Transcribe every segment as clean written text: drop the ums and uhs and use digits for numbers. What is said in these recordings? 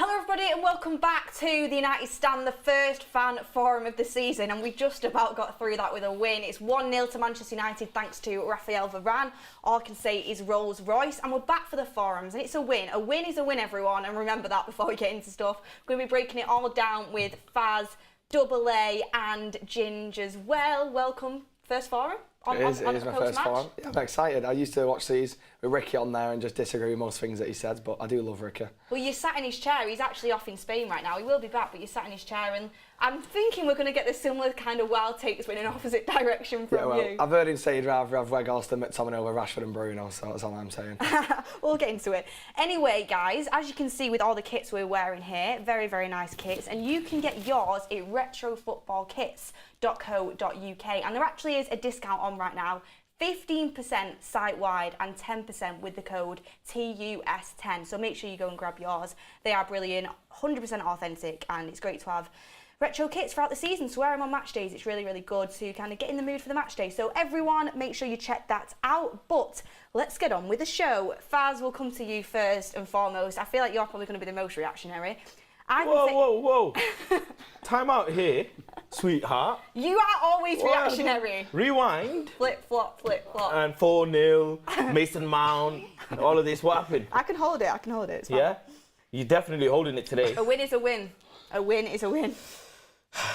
Hello everybody and welcome back to the United Stand, the first fan forum of the season, and we just about got through that with a win. It's 1-0 to Manchester United thanks to Varane. All I can say is Rolls Royce, and we're back for the forums, and it's a win. A win is a win, everyone, and remember that before we get into stuff. We're going to be breaking it all down with Faz, Double A and Ginge as well. Welcome, first forum. It is my first forum. Yeah, I'm excited. I used to watch these with Ricky on there and just disagree with most things that he says, but I do love Ricky. Well, you're sat in his chair. He's actually off in Spain right now. He will be back, but you're sat in his chair, and I'm thinking we're going to get the similar kind of wild takes in an opposite direction from you. I've heard him say he'd rather have Weghorst and McTominay over Rashford and Bruno, so that's all I'm saying. We'll get into it. Anyway, guys, as you can see with all the kits we're wearing here, very, very nice kits, and you can get yours at retrofootballkits.co.uk, and there actually is a discount on right now. 15% site-wide and 10% with the code TUS10. So make sure you go and grab yours. They are brilliant, 100% authentic, and it's great to have retro kits throughout the season. So wear them on match days. It's really, really good to kind of get in the mood for the match day. So everyone, make sure you check that out. But let's get on with the show. Faz, will come to you first and foremost. I feel like you're probably going to be the most reactionary. Whoa. Time out here, sweetheart. You are always reactionary. Rewind. Flip, flop, flip, flop. And 4-0, Mason Mount, all of this. What happened? I can hold it. It's fine. Yeah? You're definitely holding it today. A win is a win. A win is a win.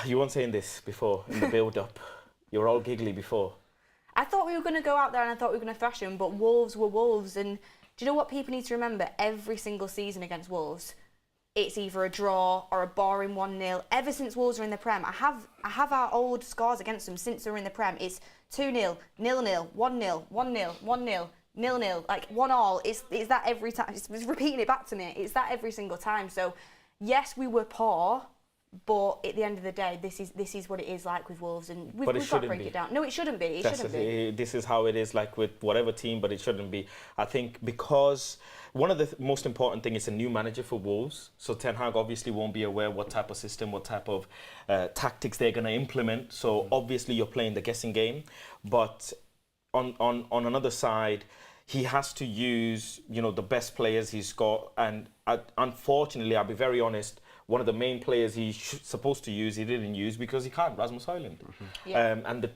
You weren't saying this before, in the build-up. You were all giggly before. I thought we were going to go out there and I thought we were going to thrash them, but Wolves were Wolves. And do you know what people need to remember? Every single season against Wolves, it's either a draw or a boring 1-0. Ever since Wolves are in the Prem, I have our old scores against them since they're in the Prem. It's 2-0, 0-0, 1-0, 1-0, 1-0, 0-0, like 1-1. It's that every time. It's repeating it back to me. It's that every single time. So, yes, we were poor, but at the end of the day, this is what it is like with Wolves, and we've got to break it down. No, it shouldn't be. It shouldn't be. This is how it is, like with whatever team, but it shouldn't be. I think because one of the most important thing is a new manager for Wolves. So Ten Hag obviously won't be aware what type of system, what type of tactics they're going to implement. So obviously you're playing the guessing game, but on another side, he has to use the best players he's got, and unfortunately, I'll be very honest. One of the main players he's supposed to use, he didn't use because he can't, Rasmus Højlund. Yeah. And the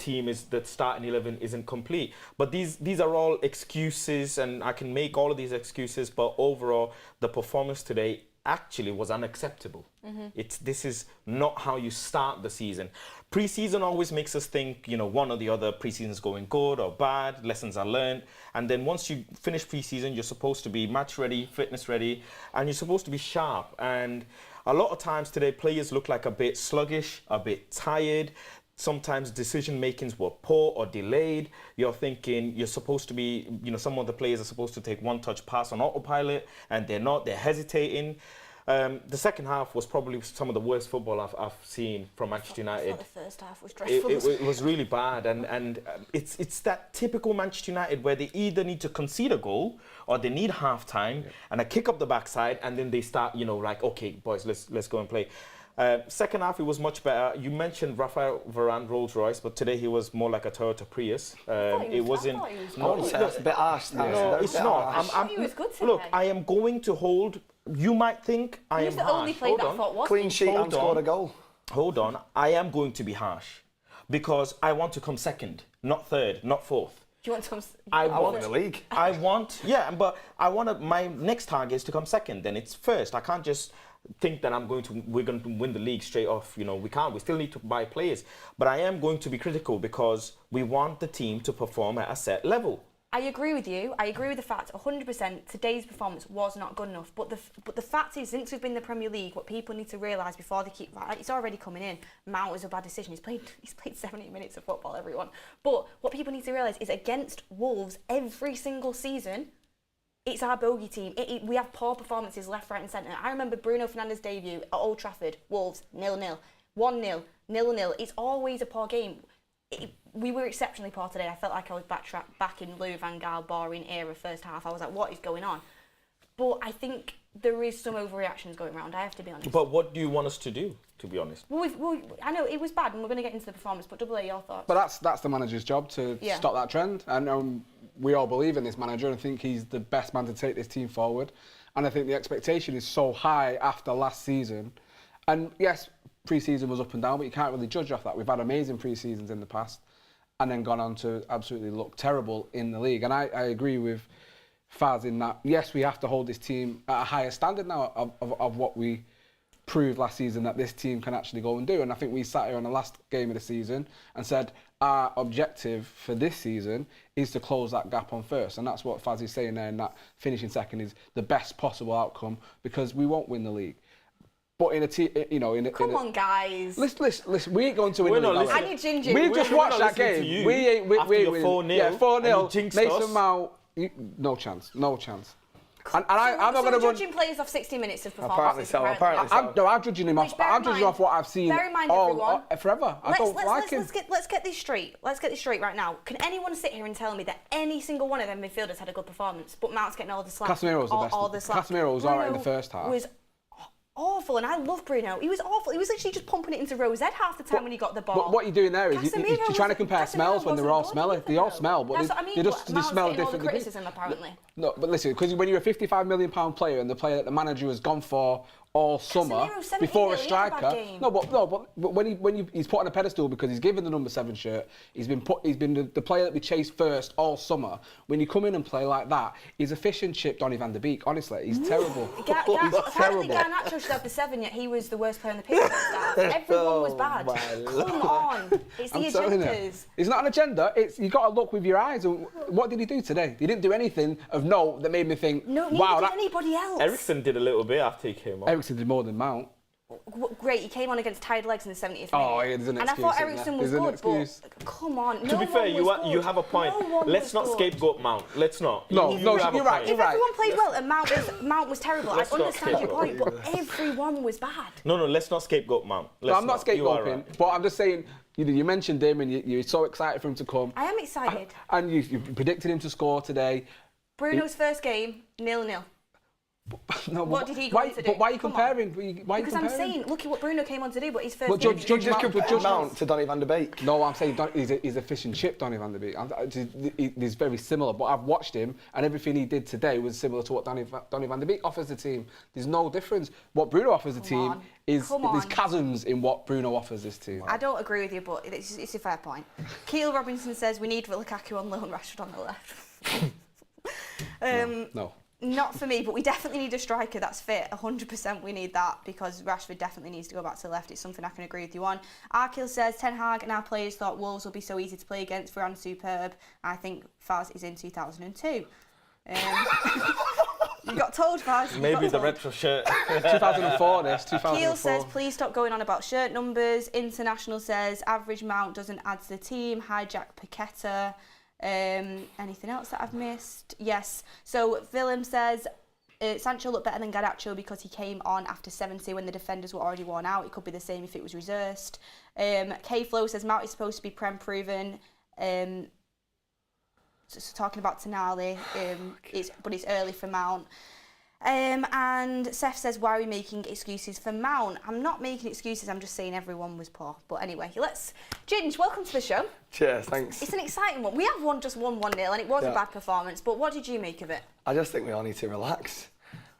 starting 11 isn't complete. But these are all excuses, and I can make all of these excuses, but overall, the performance today actually was unacceptable. This is not how you start the season. Pre-season always makes us think, one or the other, pre-season's going good or bad, lessons are learned. And then once you finish pre-season, you're supposed to be match ready, fitness ready, and you're supposed to be sharp. And a lot of times today, players look like a bit sluggish, a bit tired. Sometimes decision makings were poor or delayed. You're thinking you're supposed to be, some of the players are supposed to take one-touch pass on autopilot, and they're not, they're hesitating. The second half was probably some of the worst football I've seen from Manchester United. I thought the first half was dreadful. It was really bad, and it's that typical Manchester United where they either need to concede a goal or they need half-time and a kick up the backside, and then they start, like, okay, boys, let's go and play. Second half, it was much better. You mentioned Rafael Varane, Rolls Royce, but today he was more like a Toyota Prius. It wasn't. That's a bit harsh. No, it's not. He was good today. Look, I am going to hold. You might think I am harsh. The only player that I thought was clean sheet and scored a goal. Hold on, I am going to be harsh because I want to come second, not third, not fourth. Do you want to come? I want the league. But I want my next target is to come second. Then it's first. I can't just think that we're going to win the league straight off. We can't. We still need to buy players. But I am going to be critical because we want the team to perform at a set level. I agree with you. I agree with the fact 100% today's performance was not good enough. But the fact is, since we've been in the Premier League, what people need to realise before they keep it's already coming in. Mount was a bad decision. He's played 70 minutes of football, everyone. But what people need to realise is against Wolves every single season, it's our bogey team. We have poor performances left, right and centre. I remember Bruno Fernandes' debut at Old Trafford. Wolves 0-0, 1-0, 0-0. It's always a poor game. We were exceptionally poor today. I felt like I was back in Louis van Gaal boring era first half. I was like, what is going on? But I think there is some overreactions going around, I have to be honest. But what do you want us to do, to be honest? Well, I know it was bad, and we're going to get into the performance, but Double A, your thoughts? But that's the manager's job to stop that trend. And we all believe in this manager and think he's the best man to take this team forward. And I think the expectation is so high after last season. And yes, pre-season was up and down, but you can't really judge off that. We've had amazing pre-seasons in the past and then gone on to absolutely look terrible in the league. And I agree with Faz in that, yes, we have to hold this team at a higher standard now of what we proved last season that this team can actually go and do. And I think we sat here on the last game of the season and said our objective for this season is to close that gap on first. And that's what Faz is saying there, and that finishing second is the best possible outcome because we won't win the league. But in a team, you know, Come on, guys. Listen. We ain't going to win the league. I need ginger. We just watched that game. We ain't. We 4-0. Yeah, 4-0. Mason us. Mount. No chance. And I'm not so going to we're judging players off 60 minutes of performance. Apparently so. I'm judging him off. I'm judging off what I've seen bear in mind, everyone, forever. I don't like him. Let's get this straight. Let's get this straight right now. Can anyone sit here and tell me that any single one of them midfielders had a good performance, but Mount's getting all the slack? Casemiro was the best. All the slack. Casemiro was alright in the first half. Was awful, and I love Bruno. He was awful. He was literally just pumping it into Rose Ed half the time when he got the ball. But what you're doing there is you're trying to compare smells when they're all smelly. They all smell, but they smell different. Criticism, apparently. No, but listen, because when you're a £55 million player and the player that the manager has gone for all summer before a striker. But when he's put on a pedestal because he's given the number 7 shirt. He's been the player that we chased first all summer. When you come in and play like that, he's a fish and chip Donny van de Beek. Honestly, he's terrible. He's apparently Garnacho should have the 7, yet he was the worst player on the pitch. Everyone was bad. Come on, it's the agendas. It's not an agenda. It's you got to look with your eyes. And what did he do today? He didn't do anything of note that made me think, wow. Did anybody else? Eriksen did a little bit after he came on. Eriksen did more than Mount. Great, he came on against tired legs in the 70th minute. Oh, yeah, there's an excuse. And I thought Eriksen was good, but come on. To be fair, you have a point. Let's not scapegoat Mount. Let's not. No, you're right. If everyone played well and Mount was terrible, I understand your point, but everyone was bad. No, let's not scapegoat Mount. No, I'm not scapegoating, but I'm just saying, you mentioned him and you're so excited for him to come. I am excited. And you predicted him to score today. Bruno's first game, 0-0. No, what did he go on to do? But why are you comparing? Because I'm saying, look at what Bruno came on to do, but his first game... Judge Mount to Donny van de Beek. No, I'm saying he's a fish and chip Donny van de Beek. He's very similar, but I've watched him, and everything he did today was similar to what Donny van de Beek offers the team. There's no difference. What Bruno offers the team is... There's chasms in what Bruno offers this team. I don't agree with you, but it's a fair point. Keel Robinson says we need Lukaku on loan, Rashford on the left. No. Not for me, but we definitely need a striker that's fit. 100% we need that because Rashford definitely needs to go back to the left. It's something I can agree with you on. Arkil says, Ten Hag and our players thought Wolves will be so easy to play against. Varane superb. I think Faz is in 2002. You got told, Faz. Maybe the retro shirt. 2004, this. 2004. Keel says, please stop going on about shirt numbers. International says, average Mount doesn't add to the team. Hijack Paqueta. Anything else that I've missed? Yes. So Willem says Sancho looked better than Garnacho because he came on after 70 when the defenders were already worn out. It could be the same if it was reversed. K-Flow says Mount is supposed to be Prem proven. So talking about Tonali, but it's early for Mount. And Seth says, why are we making excuses for Mount? I'm not making excuses, I'm just saying everyone was poor. But anyway, Ginge, welcome to the show. Cheers, thanks. It's an exciting one. We have just won 1-0 and it was a bad performance, but what did you make of it? I just think we all need to relax.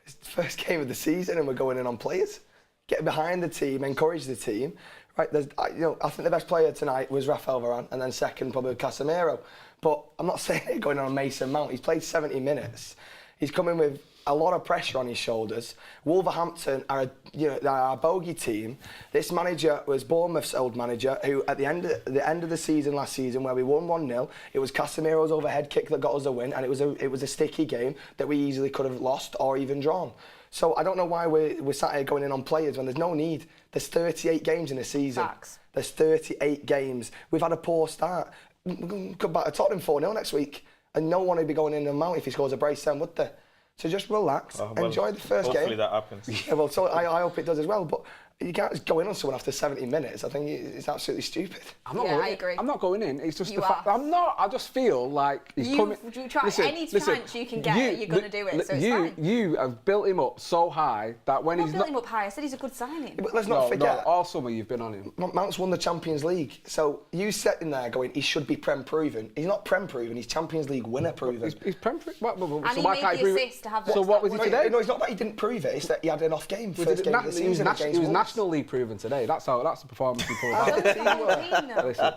It's the first game of the season and we're going in on players. Get behind the team, encourage the team. Right, I think the best player tonight was Rafael Varane and then second probably Casemiro. But I'm not saying it going on Mason Mount. He's played 70 minutes. He's coming with a lot of pressure on his shoulders. Wolverhampton are a bogey team. This manager was Bournemouth's old manager, who at the end of the season last season, where we won 1-0, it was Casemiro's overhead kick that got us a win, and it was a sticky game that we easily could have lost or even drawn. So I don't know why we're sat here going in on players when there's no need. There's 38 games in a season. Facts. There's 38 games. We've had a poor start. We could batter Tottenham 4-0 next week, and no one would be going in and Mount if he scores a brace then, would they? So just relax, enjoy the first game. Hopefully that happens. Yeah, well, so I hope it does as well. But You can't just go in on someone after 70 minutes. I think it's absolutely stupid. I'm not Yeah, going I in. agree. I'm not going in. It's just You the fact. are. I'm not. I just feel like he's coming. You try any chance you can get, you're going to do it. So it's fine. You have built him up so high that when I'm he's not building not. him up high. I said he's a good signing. But let's not forget. all summer you've been on him. Mount's won the Champions League. So you sitting there going, he should be Prem proven. He's not Prem proven, he's Champions League winner proven. He's Prem. And he made the assist to have that. So what was he today? No, it's not that he didn't prove it, it's that he had an off game. First game of the season against He was Wolves. National League proven today. That's the performance he pulled I out. don't think I'm though. Listen,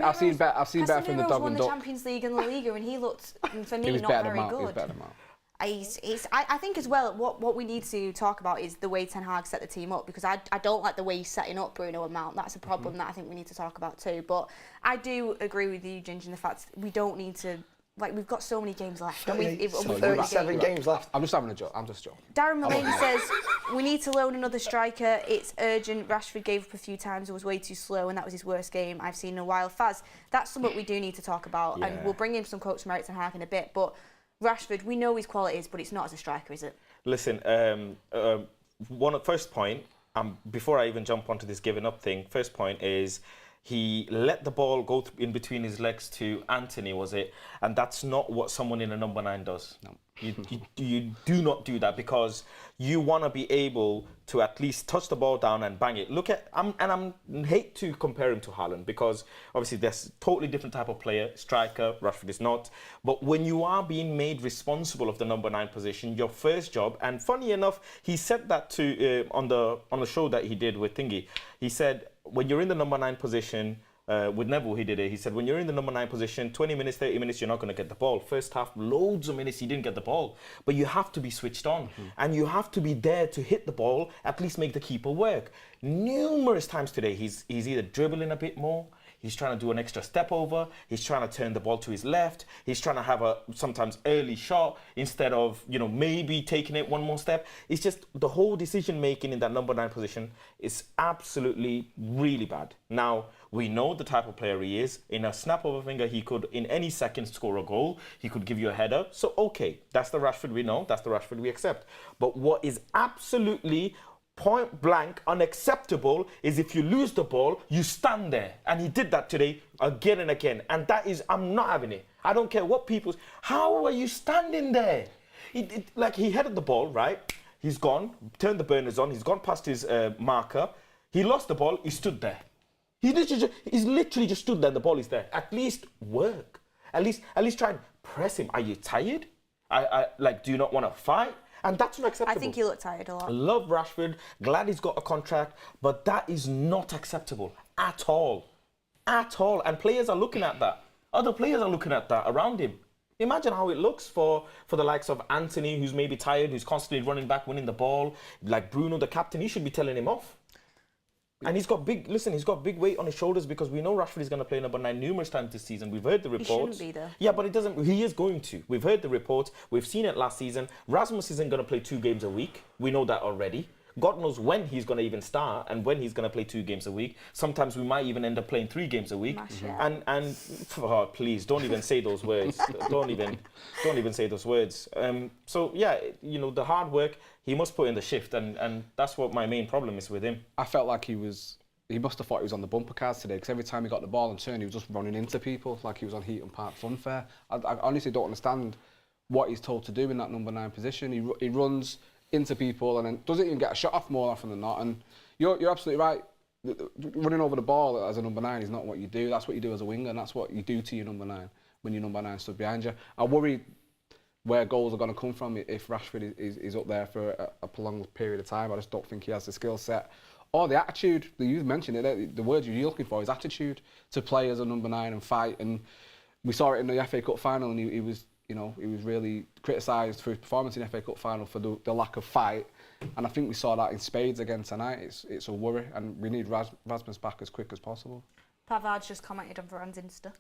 I've seen better from the Casemiro's dog won and the duck. Champions League and La Liga, and he looked, for He me, was not better very than Mount. He was good. better than Mount. I think as well, what we need to talk about is the way Ten Hag set the team up, because I don't like the way he's setting up Bruno and Mount. That's a problem that I think we need to talk about too. But I do agree with you, Ginger, in the fact we don't need to. Like, we've got so many games left. And we've 37 games left. I'm just having a joke. I'm just joking. Darren Mulaney says, we need to loan another striker. It's urgent. Rashford gave up a few times and was way too slow, and that was his worst game I've seen in a while. Faz, that's something we do need to talk about, and we'll bring in some quotes from Eric Ten Hag in a bit. But Rashford, we know his qualities, but it's not as a striker, is it? Listen, first point, before I even jump onto this giving up thing, first point is he let the ball go in between his legs to Antony, was it? And that's not what someone in a number 9 does. No. You do not do that, because you want to be able to at least touch the ball down and bang it. Look at, I hate to compare him to Haaland, because obviously there's a totally different type of player, striker, Rashford is not. But when you are being made responsible of the number 9 position, your first job, and funny enough, he said that to on the show that he did with Thingy. He said, when you're in the number 9 position, with Neville, he did it. He said, when you're in the number 9 position, 20 minutes, 30 minutes, you're not going to get the ball. First half, loads of minutes, he didn't get the ball. But you have to be switched on. And you have to be there to hit the ball, at least make the keeper work. Numerous times today, he's either dribbling a bit more, he's trying to do an extra step over, he's trying to turn the ball to his left, he's trying to have a sometimes early shot instead of, maybe taking it one more step. It's just the whole decision making in that number 9 position is absolutely really bad. Now, we know the type of player he is. In a snap of a finger, he could, in any second, score a goal. He could give you a header. So, okay, that's the Rashford we know. That's the Rashford we accept. But what is absolutely point blank unacceptable is if you lose the ball, you stand there. And he did that today again and again. And that is, I'm not having it. I don't care what people... How are you standing there? Like, he headed the ball, right? He's gone, turned the burners on. He's gone past his marker. He lost the ball. He stood there. He's literally just stood there and the ball is there. At least work. At least try and press him. Are you tired? Do you not want to fight? And that's not acceptable. I think he looked tired a lot. I love Rashford. Glad he's got a contract. But that is not acceptable at all. At all. And players are looking at that. Other players are looking at that around him. Imagine how it looks for the likes of Antony, who's maybe tired, who's constantly running back, winning the ball. Like Bruno, the captain, he should be telling him off. And he's got big weight on his shoulders, because we know Rashford is going to play number 9 numerous times this season. We've heard the reports. He shouldn't be though. Yeah, but he is going to. We've heard the reports. We've seen it last season. Rasmus isn't going to play 2 games a week. We know that already. God knows when he's going to even start and when he's going to play 2 games a week. Sometimes we might even end up playing 3 games a week. And please don't even say those words. don't even say those words. So yeah, the hard work he must put in the shift, and that's what my main problem is with him. I felt like he must have thought he was on the bumper cars today, because every time he got the ball and turned, he was just running into people like he was on Heaton Park Funfair. I honestly don't understand what he's told to do in that number 9 position. He runs into people and then doesn't even get a shot off more often than not. And you're absolutely right. Running over the ball as a number 9 is not what you do. That's what you do as a winger, and that's what you do to your number 9 when your number 9 stood behind you. I worry where goals are going to come from if Rashford is up there for a prolonged period of time. I just don't think he has the skill set or the attitude. You mentioned it. The word you're looking for is attitude, to play as a number 9 and fight. And we saw it in the FA Cup final, and he was really criticised for his performance in the FA Cup final for the lack of fight. And I think we saw that in spades again tonight. It's a worry, and we need Rasmus back as quick as possible. Pavard's just commented on Varane's Insta.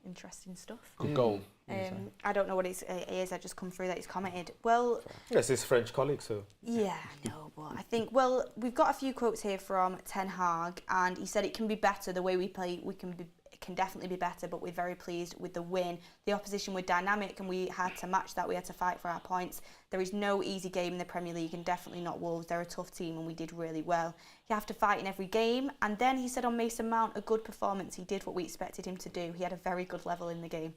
Interesting stuff. Good goal. I don't know what it is. I just come through that he's commented. Well, yes, his French colleague, so. Yeah, no, but I think, we've got a few quotes here from Ten Hag, and he said it can be better the way we play. It can definitely be better, but we're very pleased with the win. The opposition were dynamic and we had to match that. We had to fight for our points. There is no easy game in the Premier League, and definitely not Wolves. They're a tough team and we did really well. You have to fight in every game. And then he said on Mason Mount, a good performance. He did what we expected him to do. He had a very good level in the game.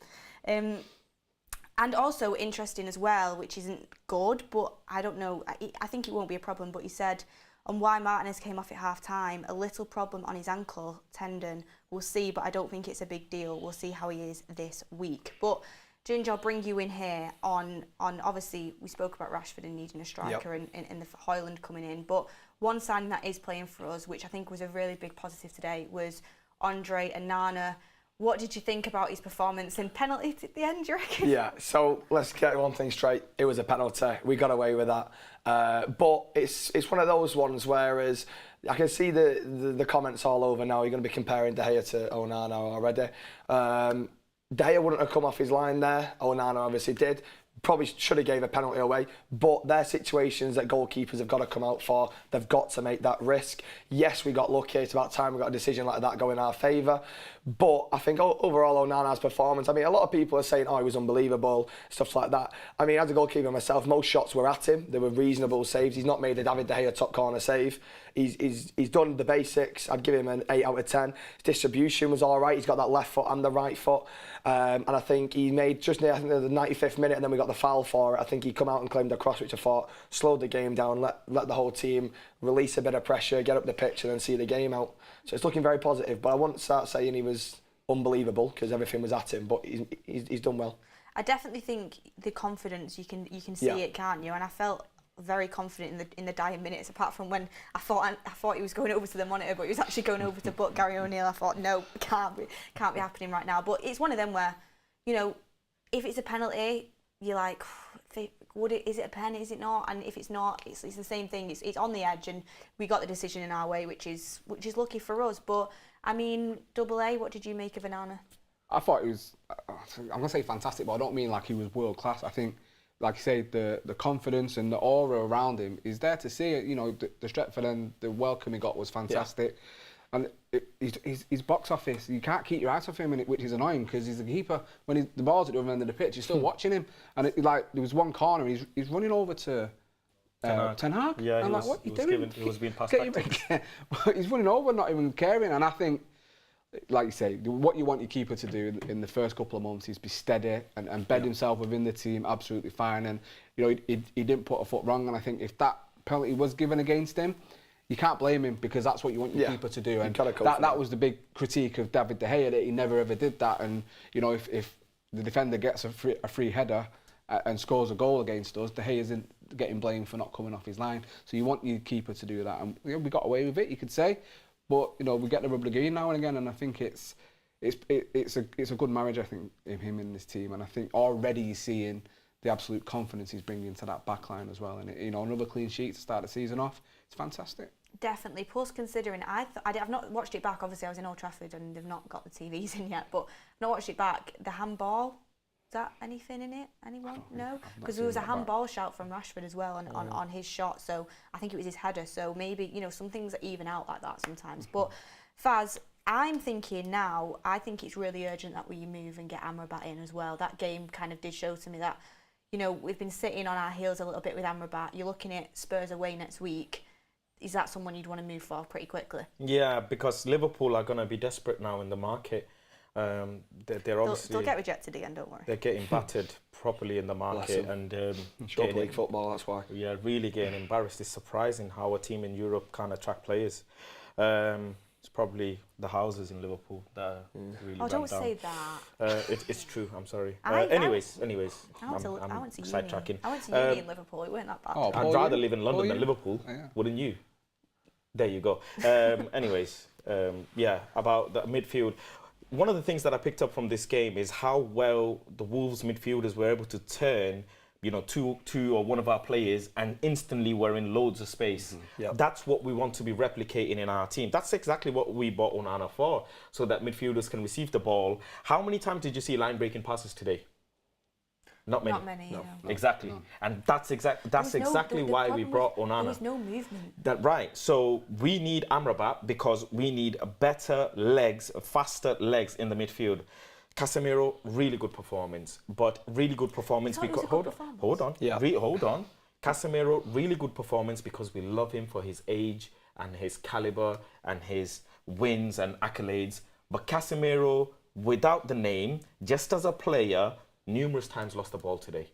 And also interesting as well, which isn't good, but I don't know, I think it won't be a problem, but he said on why Martinez came off at half-time, a little problem on his ankle tendon. We'll see, but I don't think it's a big deal. We'll see how he is this week. But Ginger, I'll bring you in here on obviously, we spoke about Rashford and needing a striker and the Højlund coming in, but one signing that is playing for us, which I think was a really big positive today, was Andre Onana. What did you think about his performance and penalty at the end, do you reckon? Yeah, so let's get one thing straight. It was a penalty. We got away with that. But it's one of those ones whereas I can see the comments all over now. You're going to be comparing De Gea to Onana already. De Gea wouldn't have come off his line there. Onana obviously did. Probably should have gave a penalty away, but they're situations that goalkeepers have got to come out for. They've got to make that risk. Yes, we got lucky. It's about time we got a decision like that go in our favour. But I think overall Onana's performance, I mean, a lot of people are saying, oh, he was unbelievable, stuff like that. I mean, as a goalkeeper myself, most shots were at him. They were reasonable saves. He's not made a David De Gea top corner save. He's done the basics. I'd give him an 8 out of 10. His distribution was all right. He's got that left foot and the right foot. And I think he made just near, I think, the 95th minute, and then we got the foul for it. I think he come out and claimed a cross, which I thought slowed the game down, let the whole team release a bit of pressure, get up the pitch, and then see the game out. So it's looking very positive. But I wouldn't start saying he was unbelievable because everything was at him. But he's done well. I definitely think the confidence, you can see it, can't you? And I felt very confident in the dying minutes, apart from when I thought he was going over to the monitor, but he was actually going over to butt Gary O'Neill. I thought, no, it can't be happening right now. But it's one of them where, you know, if it's a penalty, you're like, is it a pen? Is it not? And if it's not, it's the same thing. It's on the edge, and we got the decision in our way, which is lucky for us. But I mean, Double A, what did you make of Onana? I thought it was, I'm gonna say fantastic, but I don't mean like he was world class. I think, like you say, the confidence and the aura around him is there to see it. You know, the Stretford and the welcome he got was fantastic. Yeah. And his box office, you can't keep your eyes off him, which is annoying because he's the keeper. When the ball's at the other end of the pitch, you're still watching him. And there was one corner, he's running over to Ten Hag. Yeah, I'm like, what are you doing? He was being passed back. He's running over, not even caring. And I think, like you say, what you want your keeper to do in the first couple of months is be steady and bed himself within the team absolutely fine. And you know, he didn't put a foot wrong. And I think if that penalty was given against him, you can't blame him because that's what you want your keeper to do. And that was the big critique of David De Gea, that he never ever did that. And you know, if the defender gets a free header and scores a goal against us, De Gea isn't getting blamed for not coming off his line. So you want your keeper to do that, and you know, we got away with it, you could say. But you know, we get the rub of the green now and again, and I think it's a good marriage. I think him in this team, and I think already you're seeing the absolute confidence he's bringing to that back line as well. And you know, another clean sheet to start the season off. It's fantastic. Definitely. Plus, considering I've not watched it back. Obviously, I was in Old Trafford and they've not got the TVs in yet. But I've not watched it back. The handball. Is that anything in it? Anyone? No? Because there was a handball shout from Rashford as well on his shot. So I think it was his header. So maybe, you know, some things even out like that sometimes. But Faz, I'm thinking now, I think it's really urgent that we move and get Amrabat in as well. That game kind of did show to me that, you know, we've been sitting on our heels a little bit with Amrabat. You're looking at Spurs away next week. Is that someone you'd want to move for pretty quickly? Yeah, because Liverpool are going to be desperate now in the market. They're obviously they'll get rejected again, don't worry. They're getting battered properly in the market and short league football. That's why. Yeah, really getting embarrassed. It's surprising how a team in Europe can't attract players. It's probably the houses in Liverpool that really. Oh, don't down. Say that. It's true. I'm sorry. I went to sidetracking. I went to uni in Liverpool. It weren't that bad. Oh, I'd rather live in London than Liverpool. Yeah. Wouldn't you? There you go. About the midfield. One of the things that I picked up from this game is how well the Wolves midfielders were able to turn, you know, two or one of our players and instantly were in loads of space. Mm-hmm. Yep. That's what we want to be replicating in our team. That's exactly what we bought Onana for, so that midfielders can receive the ball. How many times did you see line-breaking passes today? Not many. Not many, No. no. Exactly. And that's exactly why we brought Onana. There was no movement. Right. So we need Amrabat because we need better legs, faster legs in the midfield. Casemiro, really good performance, but really good performance thought it was because a good performance. hold on. Yeah. Hold on. Casemiro, really good performance because we love him for his age and his caliber and his wins and accolades. But Casemiro, without the name, just as a player, numerous times lost the ball today.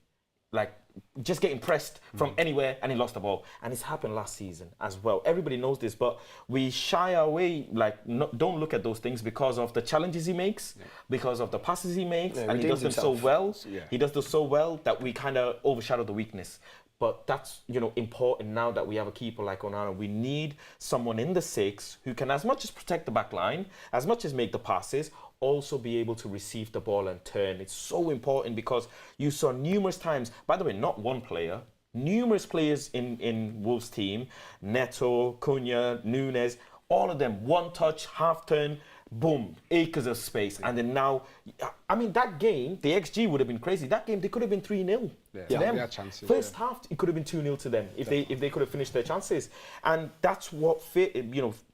Like, just getting pressed from anywhere and he lost the ball. And it's happened last season as well. Everybody knows this, but we shy away, like, don't look at those things because of the challenges he makes, because of the passes he makes, and he does them so well. Yeah. He does them so well that we kind of overshadow the weakness. But that's, important now that we have a keeper like Onana. We need someone in the six who can, as much as protect the back line, as much as make the passes, also be able to receive the ball and turn. It's so important because you saw numerous times, by the way, not one player, numerous players in Wolves' team, Neto, Cunha, Nunes, all of them, one touch, half turn, boom, acres of space. And then now, I mean, that game, the XG would have been crazy. That game, they could have been 3-0 to them. We had chances, First half, it could have been 2-0 to them if they could have finished their chances. And that's what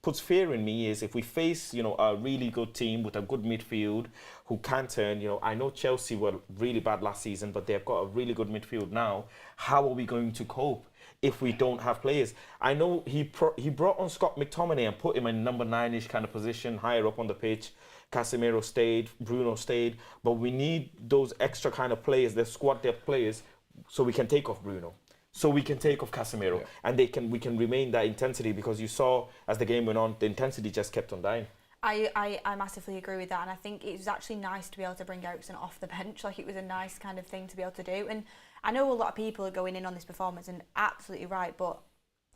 puts fear in me is if we face, a really good team with a good midfield who can turn, I know Chelsea were really bad last season, but they've got a really good midfield now. How are we going to cope if we don't have players? I know he brought on Scott McTominay and put him in number 9-ish kind of position, higher up on the pitch. Casemiro stayed, Bruno stayed, but we need those extra kind of players, the squad depth players, so we can take off Bruno, so we can take off Casemiro, and we can remain that intensity because you saw as the game went on, the intensity just kept on dying. I massively agree with that, and I think it was actually nice to be able to bring Eriksen off the bench. Like, it was a nice kind of thing to be able to do. And I know a lot of people are going in on this performance, and absolutely right, but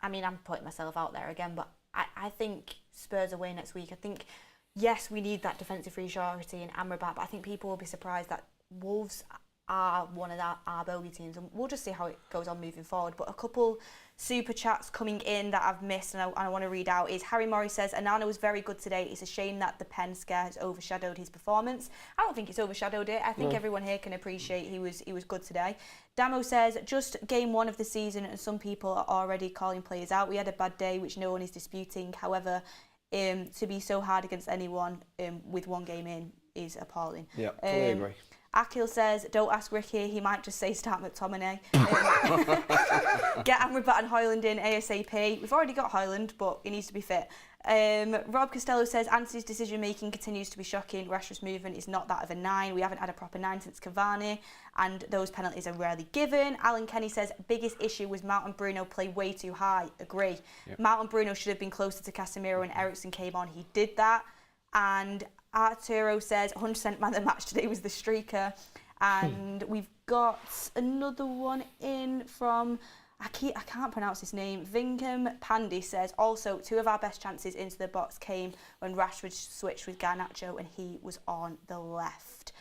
I mean, I'm putting myself out there again, but I think Spurs away next week. I think, yes, we need that defensive reassurance and Amrabat, but I think people will be surprised that Wolves are one of our bogey teams, and we'll just see how it goes on moving forward. But a couple super chats coming in that I've missed and I want to read out is Harry Morris says, Onana was very good today. It's a shame that the pen scare has overshadowed his performance. I don't think it's overshadowed it. I think everyone here can appreciate he was good today. Damo says, just game one of the season and some people are already calling players out. We had a bad day, which no one is disputing. However, to be so hard against anyone with one game in is appalling. Yeah, fully agree. Akil says, don't ask Ricky, he might just say start McTominay. Get Amrabat and Højlund in ASAP. We've already got Højlund, but he needs to be fit. Rob Costello says, Antony's decision making continues to be shocking. Rashford's movement is not that of a 9. We haven't had a proper 9 since Cavani, and those penalties are rarely given. Alan Kenny says, biggest issue was Mount and Bruno play way too high. Agree. Yep. Mount and Bruno should have been closer to Casemiro when Eriksen came on. He did that. And Arturo says 100% man of the match today was the streaker. And we've got another one in from, I can't pronounce his name, Vingham Pandy says, also 2 of our best chances into the box came when Rashford switched with Garnacho and he was on the left.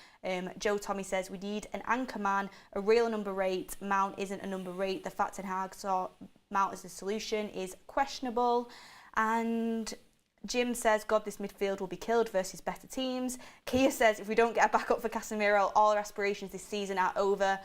Joe Tommy says, we need an anchor man, a real number 8. Mount isn't a number 8. The fact Ten Hag saw Mount as the solution is questionable. And Jim says, God, this midfield will be killed versus better teams. Kia says, if we don't get a backup for Casemiro, all our aspirations this season are over.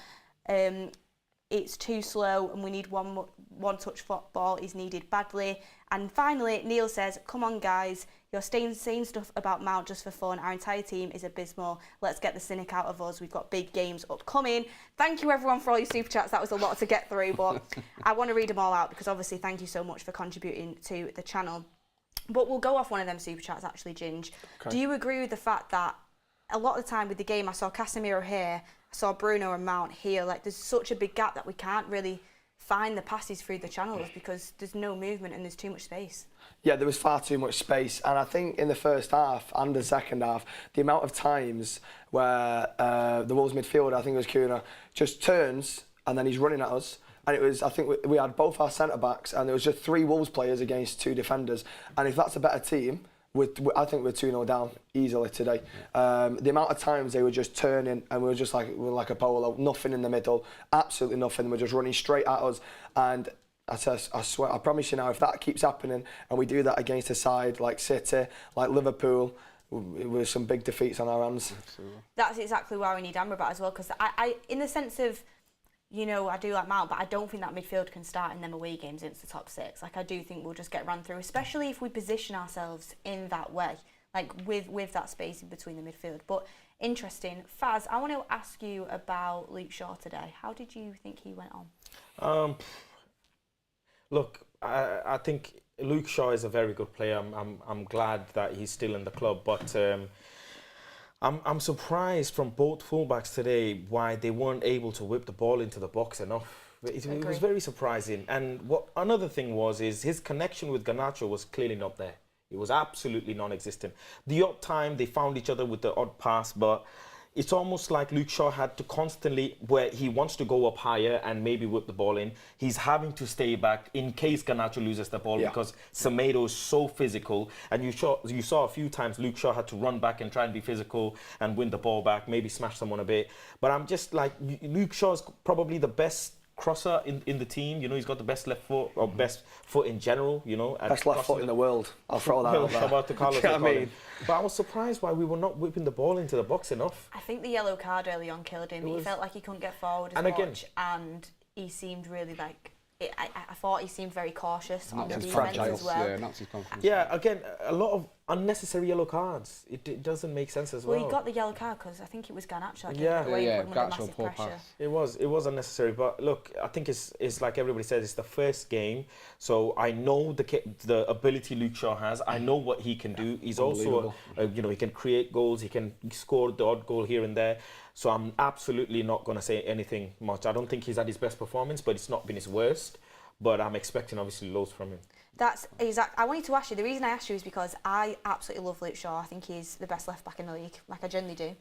It's too slow and we need one-touch football is needed badly. And finally, Neil says, come on, guys. You're saying stuff about Mount just for fun. Our entire team is abysmal. Let's get the cynic out of us. We've got big games upcoming. Thank you, everyone, for all your super chats. That was a lot to get through, but I want to read them all out because, obviously, thank you so much for contributing to the channel. But we'll go off one of them super chats, actually, Ginge. Okay. Do you agree with the fact that a lot of the time with the game, I saw Casemiro here, I saw Bruno and Mount here, like there's such a big gap that we can't really find the passes through the channels because there's no movement and there's too much space? Yeah, there was far too much space, and I think in the first half and the second half, the amount of times where the Wolves midfielder, I think it was Cunha, just turns and then he's running at us. And it was, I think we had both our centre-backs and there was just 3 Wolves players against 2 defenders. And if that's a better team, I think we're 2-0 down easily today. The amount of times they were just turning and we were like a polo, nothing in the middle, absolutely nothing. We're just running straight at us. And I swear, I promise you now, if that keeps happening and we do that against a side like City, like Liverpool, with some big defeats on our hands. That's exactly why we need Amrabat as well, because I, in the sense of, you know, I do like Mount, but I don't think that midfield can start in them away games into the top 6. Like, I do think we'll just get run through, especially if we position ourselves in that way, like with that space in between the midfield. But interesting. Faz, I want to ask you about Luke Shaw today. How did you think he went on? Look, I think Luke Shaw is a very good player. I'm glad that he's still in the club, but I'm surprised from both fullbacks today why they weren't able to whip the ball into the box enough. It was very surprising. And what another thing is his connection with Garnacho was clearly not there. It was absolutely non-existent. The odd time they found each other with the odd pass, but it's almost like Luke Shaw had to constantly, where he wants to go up higher and maybe whip the ball in, he's having to stay back in case Garnacho loses the ball because Semedo is so physical. And you saw a few times Luke Shaw had to run back and try and be physical and win the ball back, maybe smash someone a bit. But I'm just like, Luke Shaw's probably the best crosser in the team. You know, he's got the best left foot, or best foot in general, you know. Best left foot in the world. I'll throw that out there. Roberto Carlos, I mean. But I was surprised why we were not whipping the ball into the box enough. I think the yellow card early on killed him. He felt like he couldn't get forward as much, and he seemed really like... I thought he seemed very cautious on the defence as well. Yeah, Nazi confidence. Yeah, again, a lot of unnecessary yellow cards. It doesn't make sense as well. Well, he got the yellow card because I think it was Garnacho that gave Yeah. it away Yeah, and put him under Garnacho, massive poor pressure. pass. It was unnecessary, but look, I think it's like everybody says, it's the first game, so I know the ability Luke Shaw has. I know what he can do. He's also, you know, he can create goals. He can score the odd goal here and there. So I'm absolutely not going to say anything much. I don't think he's had his best performance, but it's not been his worst. But I'm expecting obviously loads from him. That's exact. I wanted to ask you. The reason I asked you is because I absolutely love Luke Shaw. I think he's the best left back in the league. Like, I genuinely do.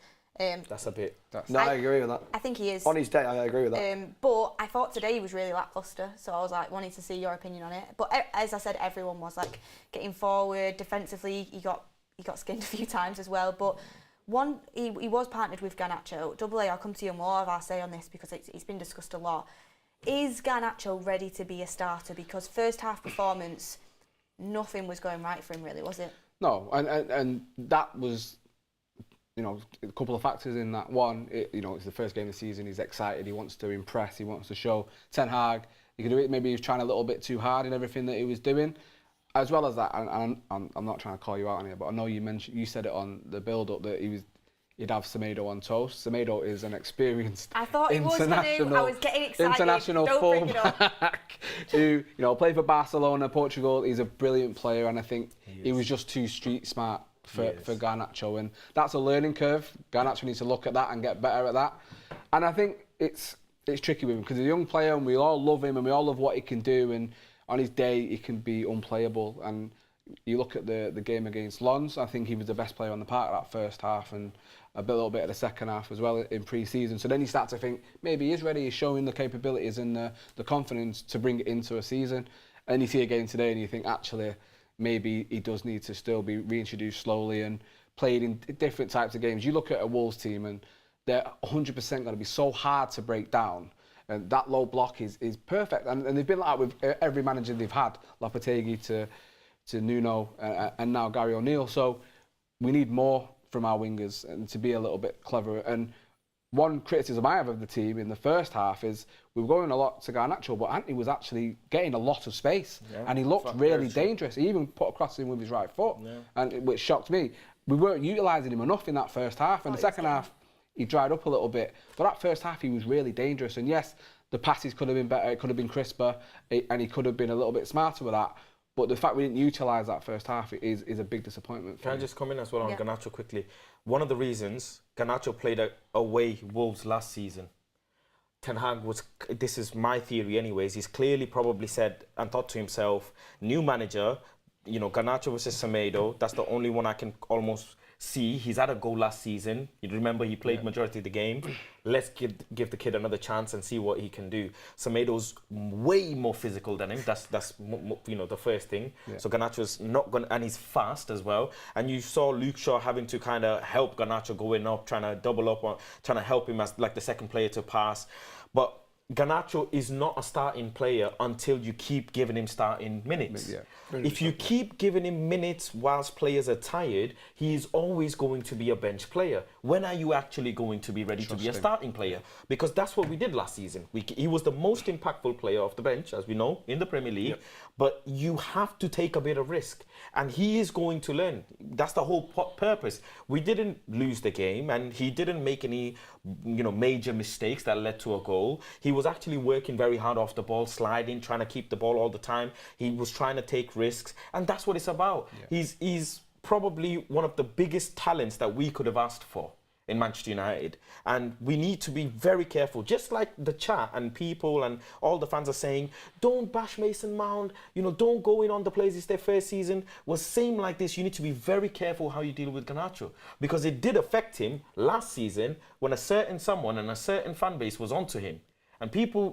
That's a bit. No, I agree with that. I think he is. On his day, I agree with that. But I thought today he was really lacklustre, so I was like wanting to see your opinion on it. But as I said, everyone was like getting forward defensively. He got skinned a few times as well. But he was partnered with Garnacho. Double A, I'll come to you more of our say on this because it's been discussed a lot. Is Garnacho ready to be a starter? Because first half performance, nothing was going right for him really, was it? No, and that was, you know, a couple of factors in that. One, you know, it's the first game of the season, he's excited, he wants to impress, he wants to show Ten Hag he could do it. Maybe he was trying a little bit too hard in everything that he was doing. As well as that, and I'm not trying to call you out on here, but I know you said it on the build-up that he'd have Semedo on toast. Semedo is an experienced international, I was getting excited. International Don't bring it up. fullback who, you know, played for Barcelona, Portugal. He's a brilliant player, and I think he was just too street smart for Garnacho, and that's a learning curve. Garnacho needs to look at that and get better at that. And I think it's tricky with him because he's a young player, and we all love him, and we all love what he can do. And on his day, he can be unplayable. And you look at the game against Lens, I think he was the best player on the park that first half, and a little bit of the second half as well in pre-season. So then you start to think maybe he is ready, he's showing the capabilities and the confidence to bring it into a season. And you see a game today and you think actually maybe he does need to still be reintroduced slowly and played in different types of games. You look at a Wolves team and they're 100% going to be so hard to break down. And that low block is perfect. And they've been like that with every manager they've had, Lopetegui to Nuno and now Gary O'Neill. So we need more from our wingers and to be a little bit cleverer. And one criticism I have of the team in the first half is we were going a lot to Garnacho, but Antony was actually getting a lot of space and he looked really dangerous. He even put a cross in with his right foot, and which shocked me. We weren't utilising him enough in that first half, and the second half he dried up a little bit. But that first half he was really dangerous, and yes, the passes could have been better, it could have been crisper, and he could have been a little bit smarter with that. But the fact we didn't utilise that first half is a big disappointment. Can I just come in as well on Garnacho quickly? One of the reasons Garnacho played away Wolves last season, Ten Hag this is my theory anyways, he's clearly probably said and thought to himself, new manager, you know, Garnacho versus Semedo, that's the only one I can almost see. He's had a goal last season. You remember he played majority of the game. Let's give the kid another chance and see what he can do. Semedo's way more physical than him. That's you know, the first thing. Yeah. So Garnacho's not going, and he's fast as well. And you saw Luke Shaw having to kind of help Garnacho going up, trying to double up, trying to help him as like the second player to pass. But Garnacho is not a starting player until you keep giving him starting minutes. Yeah. If you keep giving him minutes whilst players are tired, he is always going to be a bench player. When are you actually going to be ready to be a starting player? Because that's what we did last season. He was the most impactful player off the bench, as we know, in the Premier League. But you have to take a bit of risk. And he is going to learn. That's the whole purpose. We didn't lose the game, and he didn't make any, major mistakes that led to a goal. He was actually working very hard off the ball, sliding, trying to keep the ball all the time. He was trying to take risks, and that's what it's about. Yeah. He's probably one of the biggest talents that we could have asked for in Manchester United, and we need to be very careful. Just like the chat and people and all the fans are saying, don't bash Mason Mount, don't go in on the players, it's their first season. Well, same like this, you need to be very careful how you deal with Garnacho, because it did affect him last season when a certain someone and a certain fan base was onto him. And people,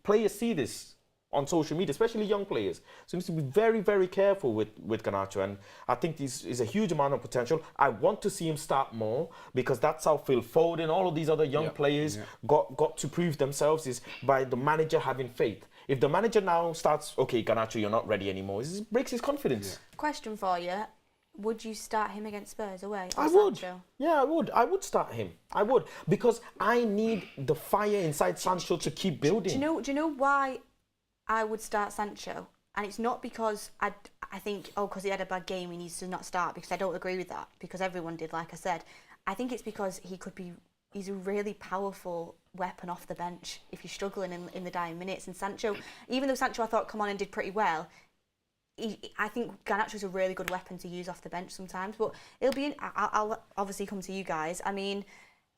players see this on social media, especially young players. So you need to be very, very careful with Garnacho. And I think this is a huge amount of potential. I want to see him start more, because that's how Phil Foden, all of these other young players got to prove themselves, is by the manager having faith. If the manager now starts, okay, Garnacho, you're not ready anymore, it breaks his confidence. Yeah. Question for you. Would you start him against Spurs away? I would. Sancho? Yeah, I would. I would start him. I would. Because I need the fire inside Sancho to keep building. Do you know why I would start Sancho? And it's not because I think, because he had a bad game, he needs to not start, because I don't agree with that, because everyone did, like I said. I think it's because he's a really powerful weapon off the bench if you're struggling in the dying minutes. And Sancho, even though Sancho I thought come on and did pretty well, I think Garnacho's a really good weapon to use off the bench sometimes. But I'll obviously come to you guys. I mean,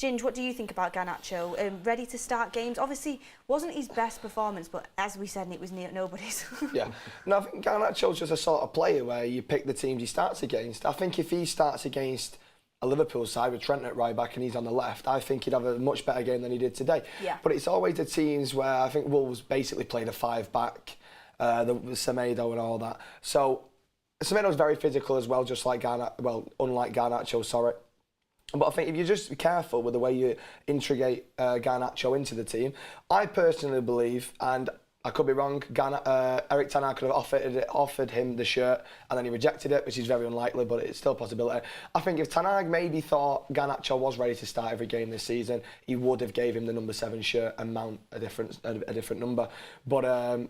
Ginge, what do you think about Garnacho? Ready to start games? Obviously, wasn't his best performance, but as we said, it was near nobody's. Yeah. No, I think Garnacho's just a sort of player where you pick the teams he starts against. I think if he starts against a Liverpool side with Trent at right back and he's on the left, I think he'd have a much better game than he did today. Yeah. But it's always the teams where I think Wolves basically played a 5-back, the Semedo and all that. So Semedo's very physical as well, just like unlike Garnacho, sorry. But I think if you just be careful with the way you integrate Garnacho into the team, I personally believe, and I could be wrong, Eric Ten Hag could have offered him the shirt and then he rejected it, which is very unlikely, but it's still a possibility. I think if Ten Hag maybe thought Garnacho was ready to start every game this season, he would have gave him the number 7 shirt and Mount a different number. But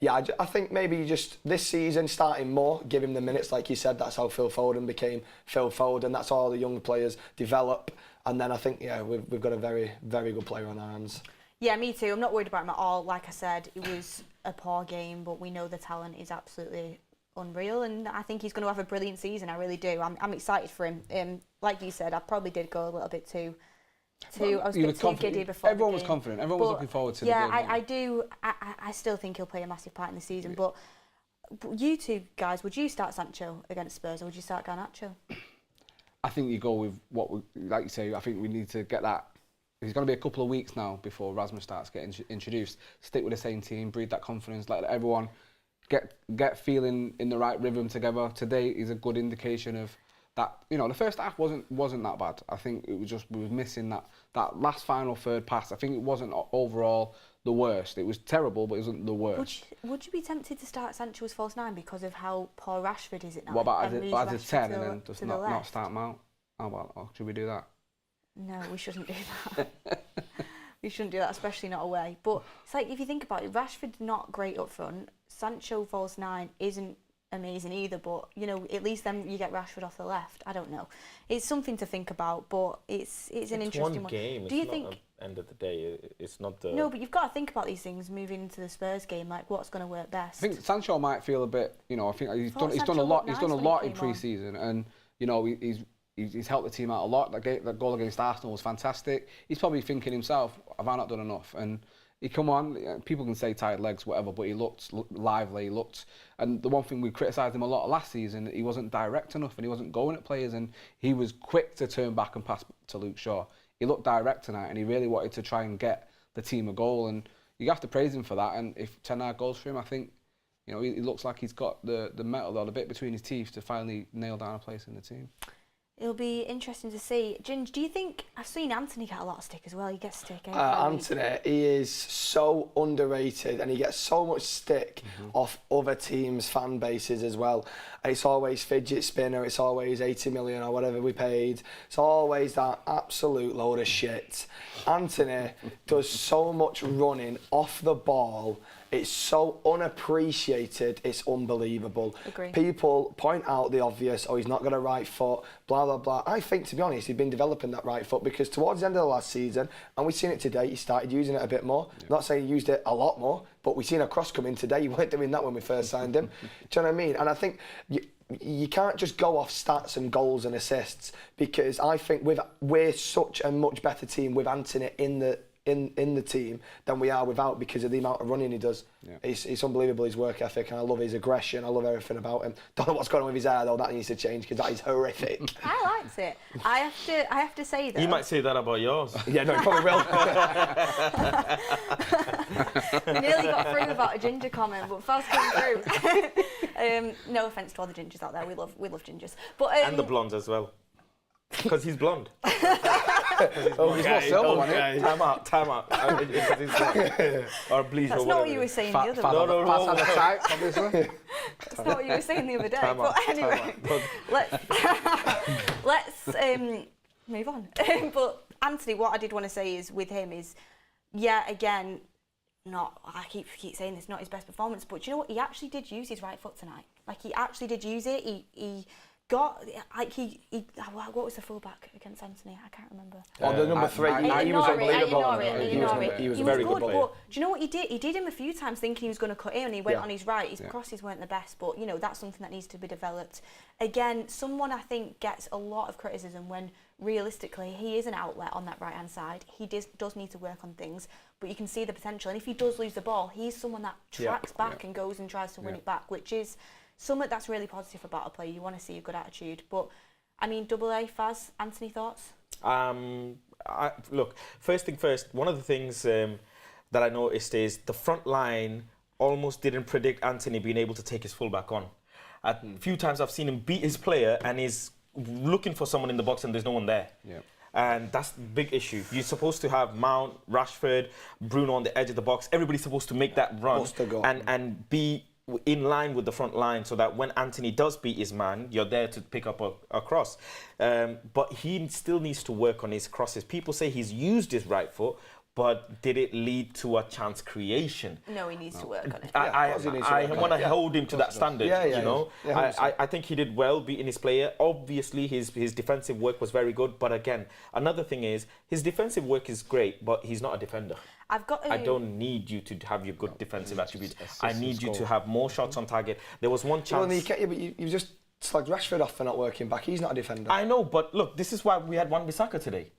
yeah, I think maybe just this season, starting more, give him the minutes, like you said. That's how Phil Foden became Phil Foden. That's how all the young players develop. And then I think, we've got a very, very good player on our hands. Yeah, me too. I'm not worried about him at all. Like I said, it was a poor game, but we know the talent is absolutely unreal. And I think he's going to have a brilliant season. I really do. I'm excited for him. Like you said, I probably did go a little bit too... I was a bit too giddy before Everyone the was game. confident. Everyone was looking forward to the game. Yeah, I do. I still think he'll play a massive part in the season. Yeah. But you two guys, would you start Sancho against Spurs or would you start Garnacho? I think you go with like you say, I think we need to get that. It's going to be a couple of weeks now before Rasmus starts getting introduced. Stick with the same team, breed that confidence, let everyone get feeling in the right rhythm together. Today is a good indication of that. The first half wasn't that bad. I think it was just we were missing that last final third pass. I think it wasn't overall the worst. It was terrible, but it wasn't the worst. Would you be tempted to start Sancho as false 9 because of how poor Rashford is it now? What about as a 10 and then just not start Mount? How about, should we do that? No, we shouldn't do that. We shouldn't do that, especially not away. But it's like, if you think about it, Rashford's not great up front. Sancho false 9 isn't amazing either, but at least then you get Rashford off the left. I don't know. It's something to think about, but it's an interesting one. Game. Do you it's think? Not end of the day, it's not the. No, but you've got to think about these things moving into the Spurs game. Like, what's going to work best? I think Sancho might feel a bit. I think he's done a lot. He's done a lot in pre-season, and he's helped the team out a lot. That goal against Arsenal was fantastic. He's probably thinking himself, have I not done enough? And he come on, people can say tired legs, whatever, but he looked lively, and the one thing we criticised him a lot last season, he wasn't direct enough and he wasn't going at players, and he was quick to turn back and pass to Luke Shaw. He looked direct tonight and he really wanted to try and get the team a goal, and you have to praise him for that. And if Ten Hag goes for him, I think he looks like he's got the metal or the bit between his teeth to finally nail down a place in the team. It'll be interesting to see. Ginge, do you think... I've seen Antony get a lot of stick as well. He gets stick every week. Antony, he is so underrated and he gets so much stick off other teams' fan bases as well. And it's always fidget spinner, it's always 80 million or whatever we paid. It's always that absolute load of shit. Antony does so much running off the ball. It's so unappreciated, it's unbelievable. Agree. People point out the obvious, oh, he's not got a right foot, blah, blah, blah. I think, to be honest, he's been developing that right foot because towards the end of the last season, and we've seen it today, he started using it a bit more. Not saying he used it a lot more, but we've seen a cross come in today. You weren't doing that when we first signed him. Do you know what I mean? And I think you can't just go off stats and goals and assists because I think we're such a much better team with Antony in the team than we are without because of the amount of running he does. Yeah. It's unbelievable, his work ethic, and I love his aggression. I love everything about him. Don't know what's going on with his hair though. That needs to change because that is horrific. I liked it. I have to say though. You might say that about yours. Yeah, no, he probably will. We nearly got through without a ginger comment, but first came through. No offence to all the gingers out there. We love gingers, but and the blondes as well. Because he's blonde. He's more silver, wasn't it? Time out. Or bleach That's or not whatever what you were saying the other day. No. Type, obviously. That's not what you were saying the other day. Time but out, anyway, let's move on. But Antony, what I did want to say is with him is, yeah, again, I keep saying this, not his best performance, but do you know what? He actually did use his right foot tonight. Like, he actually did use it. He got, like, what was the fullback against Antony? I can't remember. The number 3. He was unbelievable. He was very good good. player. But do you know what he did? He did him a few times thinking he was going to cut in and he went on his right. His crosses weren't the best, but, you know, that's something that needs to be developed. Again, someone I think gets a lot of criticism when realistically he is an outlet on that right-hand side. He does need to work on things, but you can see the potential. And if he does lose the ball, he's someone that tracks back and goes and tries to win it back, which is something that's really positive about a player. You want to see a good attitude. But, I mean, AA, Faz, Antony, thoughts? Look, first thing first, one of the things that I noticed is the front line almost didn't predict Antony being able to take his fullback on. A few times I've seen him beat his player and he's looking for someone in the box and there's no one there. Yeah. And that's the big issue. You're supposed to have Mount, Rashford, Bruno on the edge of the box. Everybody's supposed to make that run and be in line with the front line so that when Antony does beat his man, you're there to pick up a cross. But he still needs to work on his crosses. People say he's used his right foot, but did it lead to a chance creation? No, he needs to work on it. I want to hold him to that standard, you know. I think he did well beating his player. Obviously, his defensive work was very good. But again, another thing is, his defensive work is great, but he's not a defender. I don't need you to have your good defensive attributes. I need you to have more shots on target. There was one chance... Well, but you just slagged Rashford off for not working back. He's not a defender. I know, but look, this is why we had Wan-Bissaka today.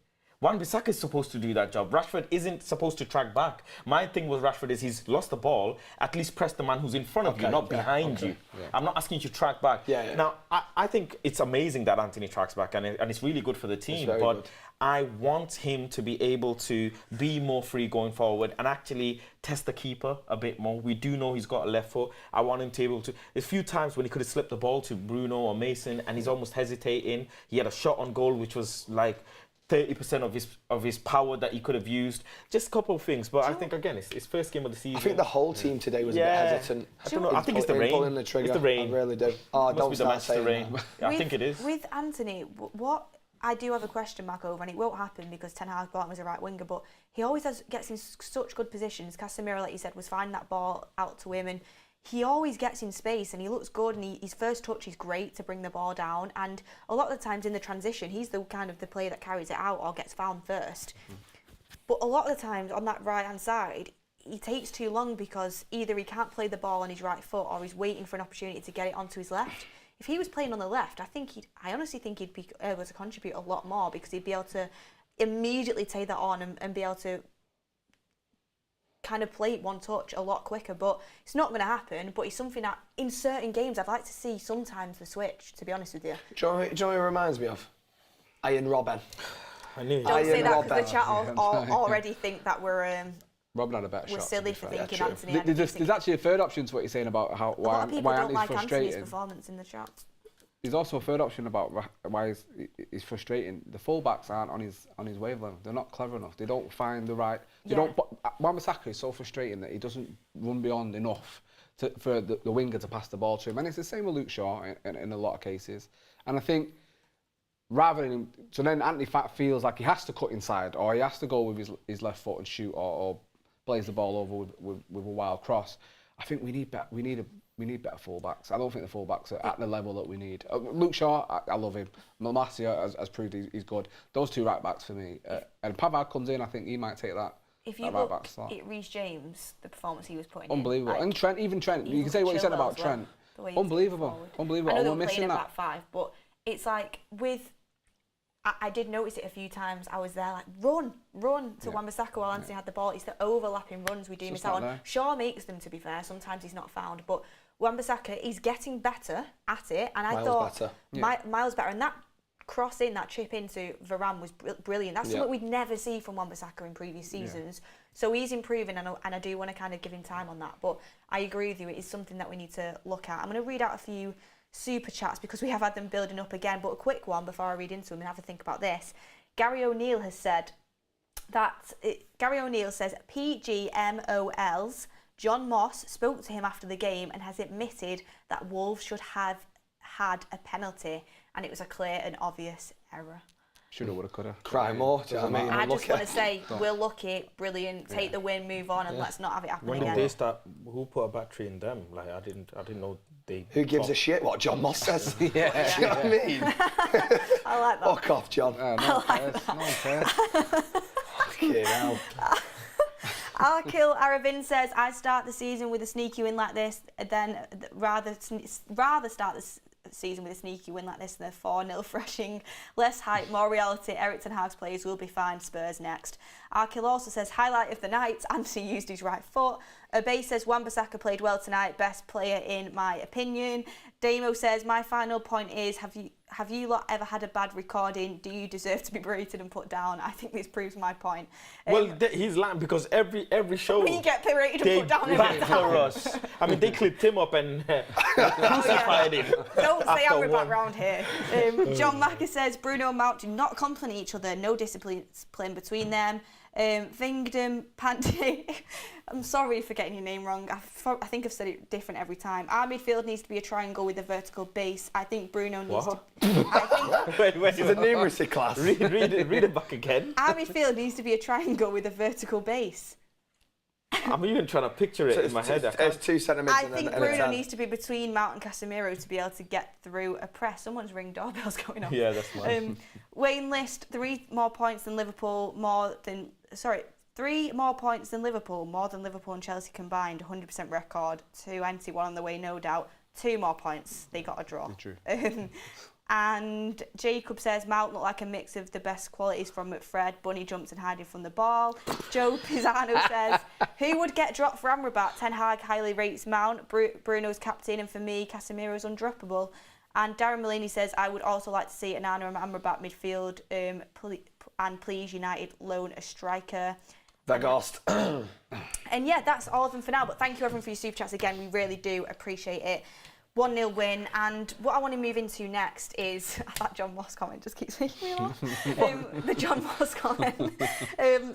Wan-Bissaka is supposed to do that job. Rashford isn't supposed to track back. My thing with Rashford is he's lost the ball. At least press the man who's in front of you, not behind you. Yeah. I'm not asking you to track back. Now, I think it's amazing that Antony tracks back, and it's really good for the team. But good. I want him to be able to be more free going forward and actually test the keeper a bit more. We do know he's got a left foot. I want him to be able to... There's a few times when he could have slipped the ball to Bruno or Mason, and he's almost hesitating. He had a shot on goal, which was like 30% of his power that he could have used. Just a couple of things, but I think again it's his first game of the season. I think the whole team today was a bit hesitant. I don't know. I think it's the rain. Pulling the trigger. It's the rain. I really do. Oh, it must don't be the match. The rain. I think it is. With Antony, what I do have a question mark over, and it won't happen because Ten Hag brought him as a right winger, but he always gets in such good positions. Casemiro, like you said, was finding that ball out to him, and he always gets in space and he looks good, and his first touch is great to bring the ball down, and a lot of the times in the transition he's the kind of the player that carries it out or gets found first. But a lot of the times on that right hand side he takes too long because either he can't play the ball on his right foot or he's waiting for an opportunity to get it onto his left. If he was playing on the left, I honestly think he'd be able to contribute a lot more because he'd be able to immediately take that on and be able to kind of play it one touch a lot quicker, but it's not going to happen. But it's something that in certain games I'd like to see sometimes the switch, to be honest with you. Do you know what it reminds me of? Ian Robben. I knew. Don't say that because the chat already think that we're Robben had a better shot. We're silly for thinking Antony. There's actually a third option to what you're saying about why a lot of people don't Antony's like frustrating. Antony's performance in the chat. There's also a third option about why he's frustrating. The fullbacks aren't on his wavelength. They're not clever enough. They don't find the right. Wan-Bissaka is so frustrating that he doesn't run beyond enough for the winger to pass the ball to him. And it's the same with Luke Shaw in a lot of cases. And I think rather than him, so then Antony feels like he has to cut inside, or he has to go with his left foot and shoot, or blaze the ball over with a wild cross. I think we need better fullbacks. I don't think the fullbacks are at the level that we need. Luke Shaw, I love him. Malacia has proved he's good. Those two right backs for me. And Pavard comes in, I think he might take that. If you look at Reece James, the performance he was putting unbelievable. in. And Trent, even Trent, you can say what you said about Trent. Unbelievable. I know they were playing in back five, but it's like I did notice it a few times. I was there like, run to Wan-Bissaka while Antony had the ball. It's the overlapping runs we do miss out on. Shaw makes them, to be fair. Sometimes he's not found, but Wan-Bissaka, he's getting better at it. And I thought Miles better. And that cross in, that chip into Varane was brilliant. That's something we'd never see from Wan-Bissaka in previous seasons. So he's improving, and I do want to kind of give him time on that. But I agree with you, it is something that we need to look at. I'm going to read out a few super chats because we have had them building up again, but a quick one before I read into them and have a think about this. Gary O'Neill has said Gary O'Neill says PGMOL's John Moss spoke to him after the game and has admitted that Wolves should have had a penalty and it was a clear and obvious error. Shoulda, woulda, coulda. Cry more. I just want to say, we're lucky, brilliant, take the win, move on, and let's not have it happen again. When did they start? Who put a battery in them? Like I didn't know they. Who gives a shit what John Moss says? Do you know what I mean? I like that. Fuck off, John. Fucking hell. Arkil Aravin says, I start the season with a sneaky win like this, then rather start the season with a sneaky win like this than a 4-0 thrashing. Less hype, more reality. Eric Ten Hag's players will be fine. Spurs next. Arkil also says, highlight of the night, Antony used his right foot. Obey says, Wan-Bissaka played well tonight, best player in my opinion. Damo says, my final point is, have you lot ever had a bad recording? Do you deserve to be berated and put down? I think this proves my point. Well, he's lying because every show we get berated and put down every time. For us. I mean, they clipped him up and crucified him. Don't say Amrabat round here. John Macker says, Bruno and Mount do not complement each other. No discipline between them. Vingdom Panty. I'm sorry for getting your name wrong. I think I've said it different every time. Our midfield needs to be a triangle with a vertical base. I think Bruno needs to. Wait. It's a numeracy class. Read it back again. Our midfield needs to be a triangle with a vertical base. I'm even trying to picture it in my head. It's 2 centimetres. I think Bruno needs to be between Mount and Casemiro to be able to get through a press. Someone's ring doorbell's going off. Yeah, that's nice. Wayne List, 3 more points than Liverpool, more than Liverpool and Chelsea combined, 100% record. 2-1 on the way, no doubt. 2 more points, they got a draw. True. And Jacob says, Mount looked like a mix of the best qualities from McFred, bunny jumps and hiding from the ball. Joe Pisano says, who would get dropped for Amrabat? Ten Hag highly rates Mount, Bruno's captain, and for me, Casemiro's undroppable. And Darren Mulaney says, I would also like to see Onana and Amrabat midfield, and please United loan a striker. Veghorst. And yeah, that's all of them for now, but thank you everyone for your super chats again, we really do appreciate it. 1-0 win, and what I want to move into next is that John Moss comment just keeps making me laugh. The John Moss comment.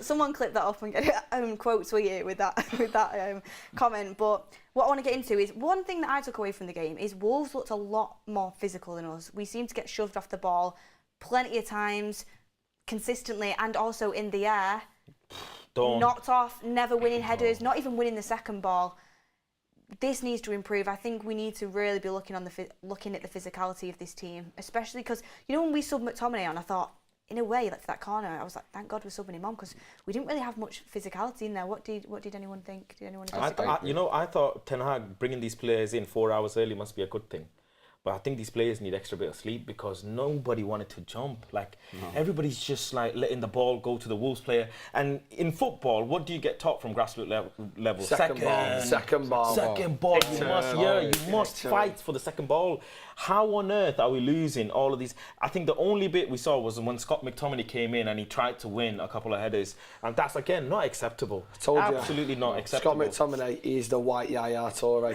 Someone clip that up and get it quote tweet with that comment. But what I want to get into is one thing that I took away from the game is Wolves looked a lot more physical than us. We seemed to get shoved off the ball plenty of times, consistently, and also in the air. Knocked off, never winning headers, not even winning the second ball. This needs to improve. I think we need to really be looking at the physicality of this team, especially because, you know, when we subbed McTominay on, I thought, in a way, like for that corner, I was like, thank God we're subbing him on because we didn't really have much physicality in there. What did anyone think? Did anyone disagree? I thought Ten Hag bringing these players in 4 hours early must be a good thing. But I think these players need extra bit of sleep because nobody wanted to jump. Everybody's just like letting the ball go to the Wolves player. And in football, what do you get taught from grassroots level? Second ball. You must fight for the second ball. How on earth are we losing all of these? I think the only bit we saw was when Scott McTominay came in and he tried to win a couple of headers. And that's, again, not acceptable. Absolutely not acceptable. Scott McTominay is the white Yaya Toure.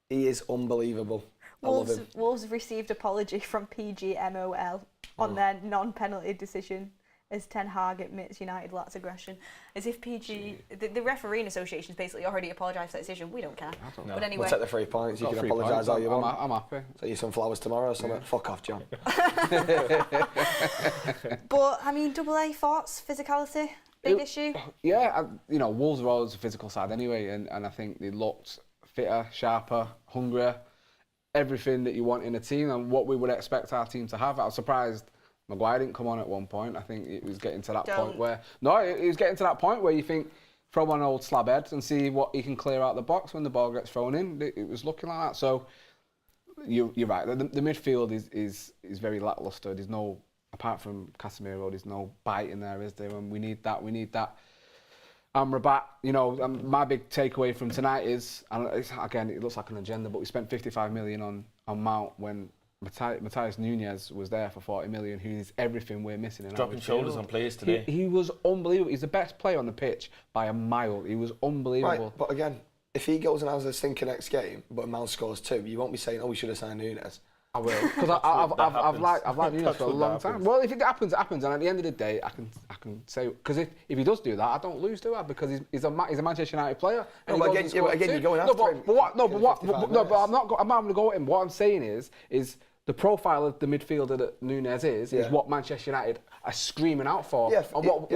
He is unbelievable. I love him. Wolves received apology from PGMOL on their non-penalty decision as Ten Hag admits United lacks aggression. As if the refereeing association's basically already apologised for that decision. We don't care. No. But anyway. We'll take the 3 points. You Got can 3 apologise points. all you want. I'm happy. Take you some flowers tomorrow or something. Fuck off, John. But, I mean, AA thoughts, physicality, big issue? Yeah, Wolves are always a physical side anyway, and I think they looked fitter, sharper, hungrier, everything that you want in a team and what we would expect our team to have. I was surprised Maguire didn't come on at one point. I think it was getting to that point where... No, it was getting to that point where you think, throw on old slab head and see what he can clear out the box when the ball gets thrown in. It was looking like that. So, you're right. The midfield is very lacklustre. There's no... Apart from Casemiro, there's no bite in there, is there? And we need that. We need that. Rabat, my big takeaway from tonight is, and again, it looks like an agenda, but we spent 55 million on Mount when Matthias Nunez was there for 40 million, who is everything we're missing. Dropping shoulders on players today. He was unbelievable. He's the best player on the pitch by a mile. He was unbelievable. Right, but again, if he goes and has a stinker next game, but Mount scores 2, you won't be saying, we should have signed Nunez. I will, because I've liked Nunez for a long time. Well, if it happens, it happens. And at the end of the day, I can say, because if he does do that, I don't lose, do I? Because he's a Manchester United player. No, but again, you're going after him. But I'm not going to go at him. What I'm saying is the profile of the midfielder that Nunez is what Manchester United are screaming out for, and what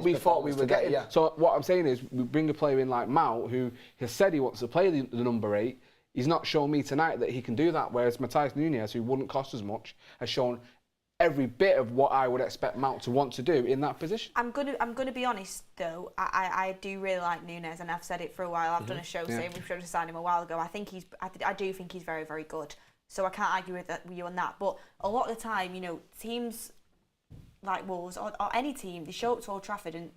we thought we were getting. Yeah. So what I'm saying is, we bring a player in like Mount, who has said he wants to play the number 8. He's not shown me tonight that he can do that, whereas Matthias Nunez, who wouldn't cost as much, has shown every bit of what I would expect Mount to want to do in that position. I'm gonna be honest though. I do really like Nunez, and I've said it for a while. I've done a show saying we should have signed him a while ago. I do think he's very, very good. So I can't argue with you on that. But a lot of the time, teams like Wolves or any team, they show up to Old Trafford and.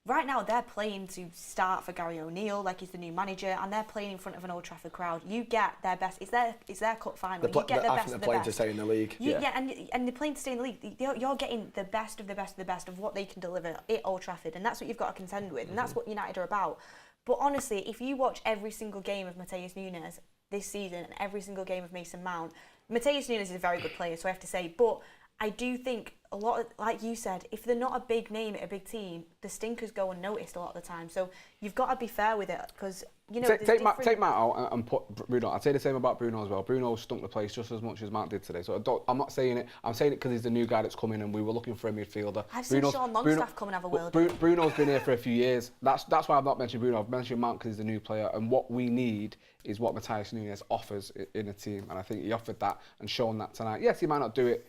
Right now, they're playing to start for Gary O'Neill, like he's the new manager, and they're playing in front of an Old Trafford crowd. You get their best. It's their cup final. You get the best of the playing best. to stay in the league. And they're playing to stay in the league. You're getting the best of the best of the best of what they can deliver at Old Trafford, and that's what you've got to contend with, and that's what United are about. But honestly, if you watch every single game of Matheus Nunes this season and every single game of Mason Mount, Matheus Nunes is a very good player, so I have to say, but I do think a lot of, like you said, if they're not a big name at a big team, the stinkers go unnoticed a lot of the time. So you've got to be fair with it, because take Matt out and put Bruno. I'd say the same about Bruno as well. Bruno stunk the place just as much as Matt did today. So I'm not saying it. I'm saying it because he's the new guy that's coming, and we were looking for a midfielder. I've seen Sean Longstaff come and have a word. Bruno's been here for a few years. That's why I've not mentioned Bruno. I've mentioned Mount because he's the new player, and what we need is what Matthias Nunes offers in a team, and I think he offered that and shown that tonight. Yes, he might not do it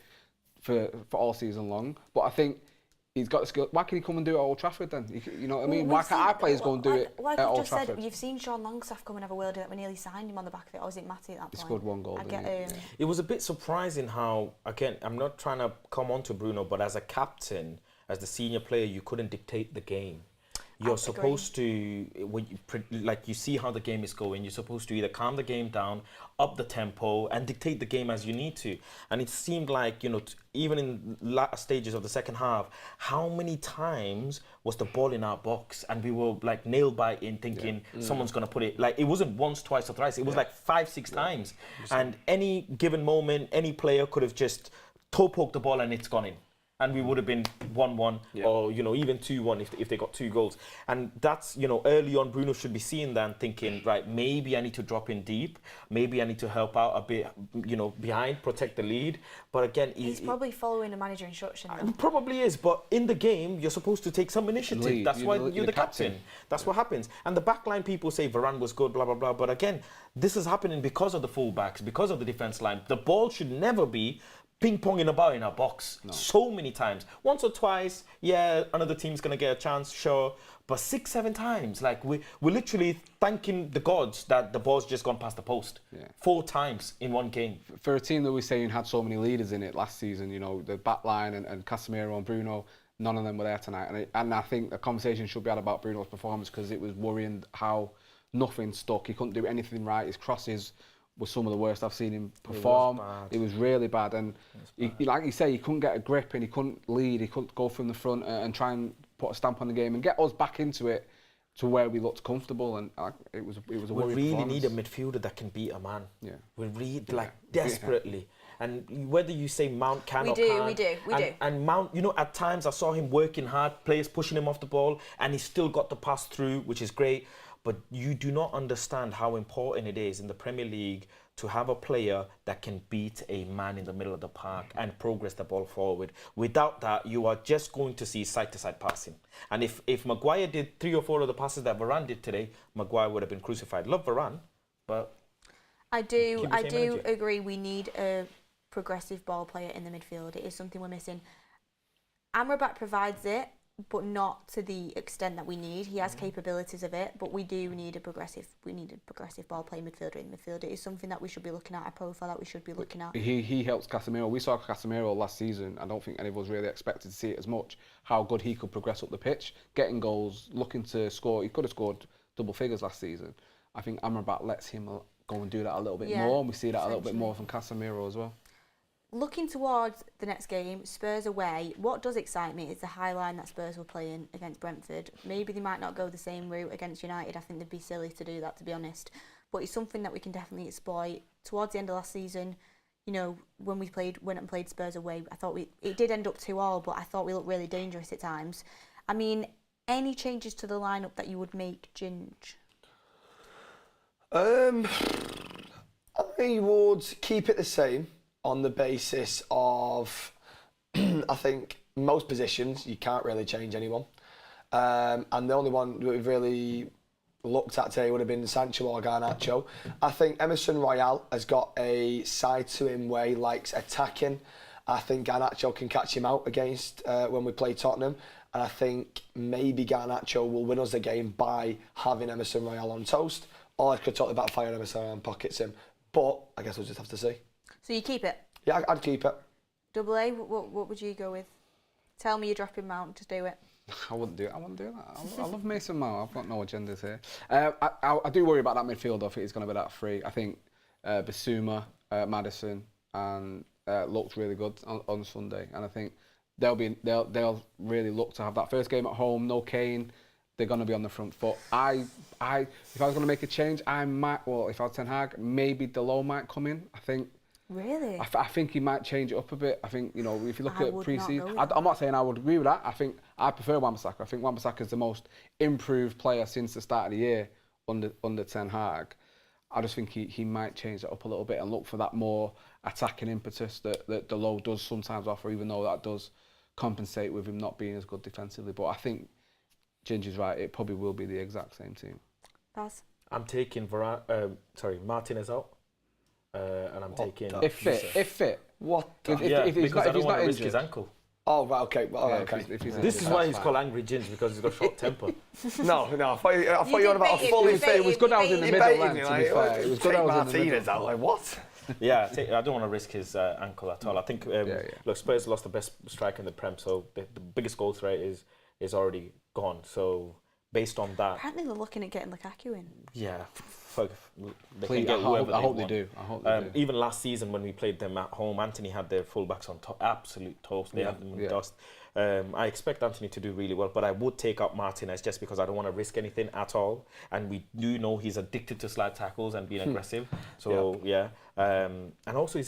for all season long, but I think he's got the skill. Why can he come and do it at Old Trafford then? You know what I mean? Why can't our players go and do it like at you Old just Trafford? said, you've seen Sean Longstaff come and have a word that we nearly signed him on the back of it, or was it Matty at that point? He scored 1 goal. It was a bit surprising how, again, I'm not trying to come on to Bruno, but as a captain, as the senior player, you couldn't dictate the game. You're supposed to, when you see how the game is going, you're supposed to either calm the game down, up the tempo, and dictate the game as you need to. And it seemed like, even in latter stages of the second half, how many times was the ball in our box and we were like nailed by in thinking someone's going to put it, like it wasn't once, twice or thrice, it was like 5-6 times. And any given moment, any player could have just toe poked the ball and it's gone in. And we would have been 1-1 or, even 2-1 if they got 2 goals. And that's, early on, Bruno should be seeing that and thinking, right, maybe I need to drop in deep. Maybe I need to help out a bit, behind, protect the lead. But again... He's probably following a manager instruction. Probably is, but in the game, you're supposed to take some initiative. That's why you're the captain. That's what happens. And the backline people say Varane was good, blah, blah, blah. But again, this is happening because of the fullbacks, because of the defence line. The ball should never be ping-ponging about in our box so many times. Once or twice, another team's going to get a chance, sure. But 6-7 times, like we're literally thanking the gods that the ball's just gone past the post. 4 times in one game. For a team that we're saying had so many leaders in it last season, the back line and Casemiro and Bruno, none of them were there tonight. And I think the conversation should be had about Bruno's performance, because it was worrying how nothing stuck. He couldn't do anything right. His crosses was some of the worst I've seen him perform. It was really bad, and like you say, he couldn't get a grip and he couldn't lead. He couldn't go from the front and try and put a stamp on the game and get us back into it to where we looked comfortable, and it was a We worrying really need a performance. midfielder that can beat a man. Yeah. We really desperately. And whether you say Mount can We or do, can't, we do. And Mount, you know, at times I saw him working hard, players pushing him off the ball, and he still got the pass through, which is great. But you do not understand how important it is in the Premier League to have a player that can beat a man in the middle of the park and progress the ball forward. Without that, you are just going to see side-to-side passing. And if Maguire did 3 or 4 of the passes that Varane did today, Maguire would have been crucified. Love Varane, but I do keep the same energy. agree we need a progressive ball player in the midfield. It is something we're missing. Amrabat provides it, but not to the extent that we need. He has capabilities of it, but we need a progressive ball playing midfielder in the midfield. It is something that we should be looking at, a profile that we should be looking at. He helps Casemiro. We saw Casemiro last season. I don't think any of us really expected to see it as much, how good he could progress up the pitch, getting goals, looking to score. He could have scored double figures last season. I think Amrabat lets him go and do that a little bit more, and we see that a little bit more from Casemiro as well. Looking towards the next game, Spurs away, what does excite me is the high line that Spurs were playing against Brentford. Maybe they might not go the same route against United. I think they'd be silly to do that, to be honest. But it's something that we can definitely exploit. Towards the end of last season, you know, when we went and played Spurs away, I thought it did end up 2-2, but I thought we looked really dangerous at times. I mean, any changes to the lineup that you would make, Ginge? I would keep it the same on the basis of, I think most positions you can't really change anyone. And the only one we've really looked at today would have been Sancho or Garnacho. I think Emerson Royale has got a side to him where he likes attacking. I think Garnacho can catch him out against when we play Tottenham. And I think maybe Garnacho will win us the game by having Emerson Royale on toast. Or I could totally backfire on Emerson and pockets him. But I guess we'll just have to see. So you keep it? Yeah, I'd keep it. Double A, what would you go with? Tell me you're dropping Mount, just do it. I wouldn't do that. I love Mason Mount. I've got no agendas here. I do worry about that midfield. I think it's going to be that free. I think Bissouma, Maddison, and looked really good on Sunday, and I think they'll really look to have that first game at home. No Kane. They're going to be on the front foot. If I was going to make a change, if I was Ten Hag, maybe Delo might come in. I think. Really? I think he might change it up a bit. I think, you know, if you look at pre-season, I'm not saying I would agree with that. I think I prefer Wan-Bissaka. I think Wan-Bissaka is the most improved player since the start of the year under Ten Hag. I just think he might change that up a little bit and look for that more attacking impetus that Delo does sometimes offer, even though that does compensate with him not being as good defensively. But I think Ginger's right. It probably will be the exact same team. Baz? I'm taking Martinez out. And I'm taking... If fit. What? Because I don't want to risk his ankle. Oh, right, okay. Well, Yeah, okay. This is why he's called Angry Ginge, because he's got short temper. No, I thought you were on about a fully fit. It was good I was in the middle then, to be fair. It was good I was in the middle. Martinez out, like, what? Yeah, I don't want to risk his ankle at all. I think, look, Spurs lost the best striker in the Prem, so the biggest goal threat is already gone. So, based on that... Apparently they're looking at getting Lukaku in. Yeah, they Please, can get whoever I hope they they want. do. Even last season when we played them at home, Antony had their fullbacks on top, absolute toast. They had them in dust. I expect Antony to do really well, but I would take out Martinez just because I don't want to risk anything at all. And we do know he's addicted to slide tackles and being aggressive. So and also,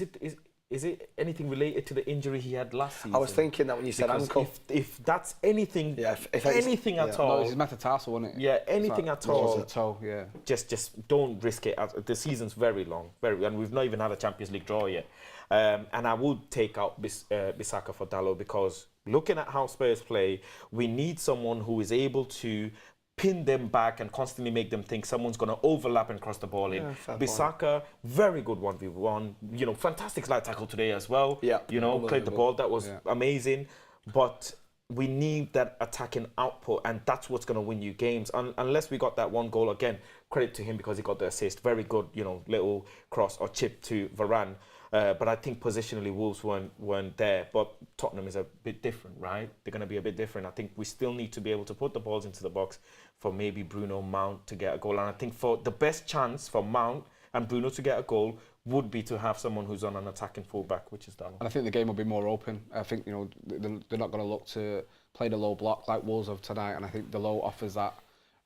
is it anything related to the injury he had last season? I was thinking that when you said ankle. If that's anything, anything at all. No, it was his metatarsal, wasn't it? Yeah, anything at all. Toe, yeah. Just don't risk it. The season's very long, and we've not even had a Champions League draw yet. And I would take out Bissaka for Dalot because looking at how Spurs play, we need someone who is able to pin them back and constantly make them think someone's going to overlap and cross the ball in. Bissaka, very good 1v1. You know, fantastic slide tackle today as well. Yeah, you know, played the ball. That was amazing. But we need that attacking output, and that's what's going to win you games. Unless we got that one goal, again, credit to him because he got the assist. Very good, you know, little cross or chip to Varane. But I think positionally Wolves weren't there. But Tottenham is a bit different, right? They're going to be a bit different. I think we still need to be able to put the balls into the box for maybe Bruno, Mount to get a goal. And I think for the best chance for Mount and Bruno to get a goal would be to have someone who's on an attacking fullback, which is Dalot. And I think the game will be more open. I think, you know, they're not going to look to play the low block like Wolves of tonight. And I think Dalot offers that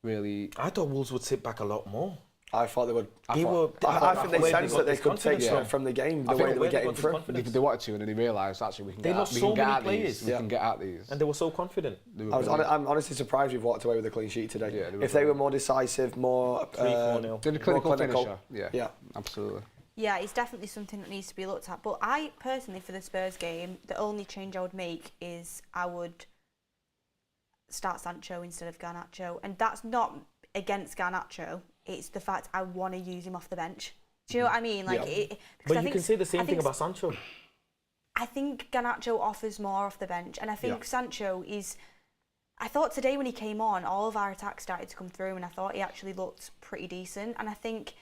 really. I thought Wolves would sit back a lot more. I thought they would. I think they sensed that they could take stuff from the game, the way they were getting through. They wanted to, and then they realised actually we can They get lost we so can get many at players. these. We can get at these. And they were so confident. I'm honestly surprised we've walked away with a clean sheet today. Yeah, if they were more decisive, more 3-4-0. They're a clinical more clinical. finisher. Yeah, absolutely. Yeah, it's definitely something that needs to be looked at. But I personally, for the Spurs game, the only change I would make is I would start Sancho instead of Garnacho. And that's not against Garnacho. It's the fact I want to use him off the bench. Do you know what I mean? Like, But you can say the same thing about Sancho. I think Garnacho offers more off the bench. And I think Sancho is... I thought today when he came on, all of our attacks started to come through and I thought he actually looked pretty decent. And I think...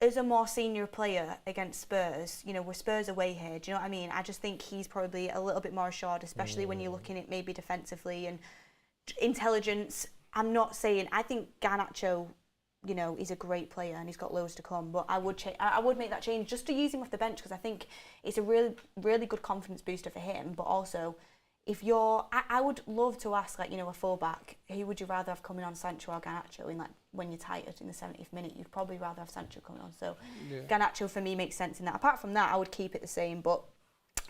as a more senior player against Spurs, you know, we're Spurs away here, do you know what I mean? I just think he's probably a little bit more assured, especially when you're looking at maybe defensively and intelligence. I'm not saying, I think Garnacho, you know, is a great player and he's got loads to come, but I would make that change just to use him off the bench because I think it's a really, really good confidence booster for him, but also... if you're, I would love to ask, like, you know, a fullback, who would you rather have coming on, Sancho or Garnacho? In like when you're tired in the 70th minute, you'd probably rather have Sancho coming on. So Garnacho for me makes sense in that. Apart from that, I would keep it the same, but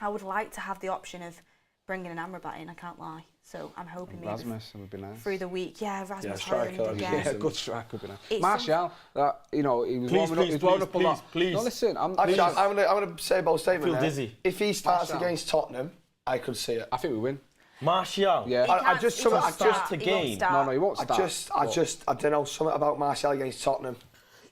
I would like to have the option of bringing an Amrabat in. I can't lie. So I'm hoping maybe Rasmus would be nice. Through the week, Rasmus striker, Højlund again. Yeah, good striker would be nice. It's Martial, you know, he was warming up a lot. Please. No, listen, I'm going to say a bold statement Feel there. dizzy. If he starts Martial. against Tottenham, I could see it. I think we win. Martial. Yeah. I just He won't start start. again. No, he won't start. I don't know, something about Martial against Tottenham.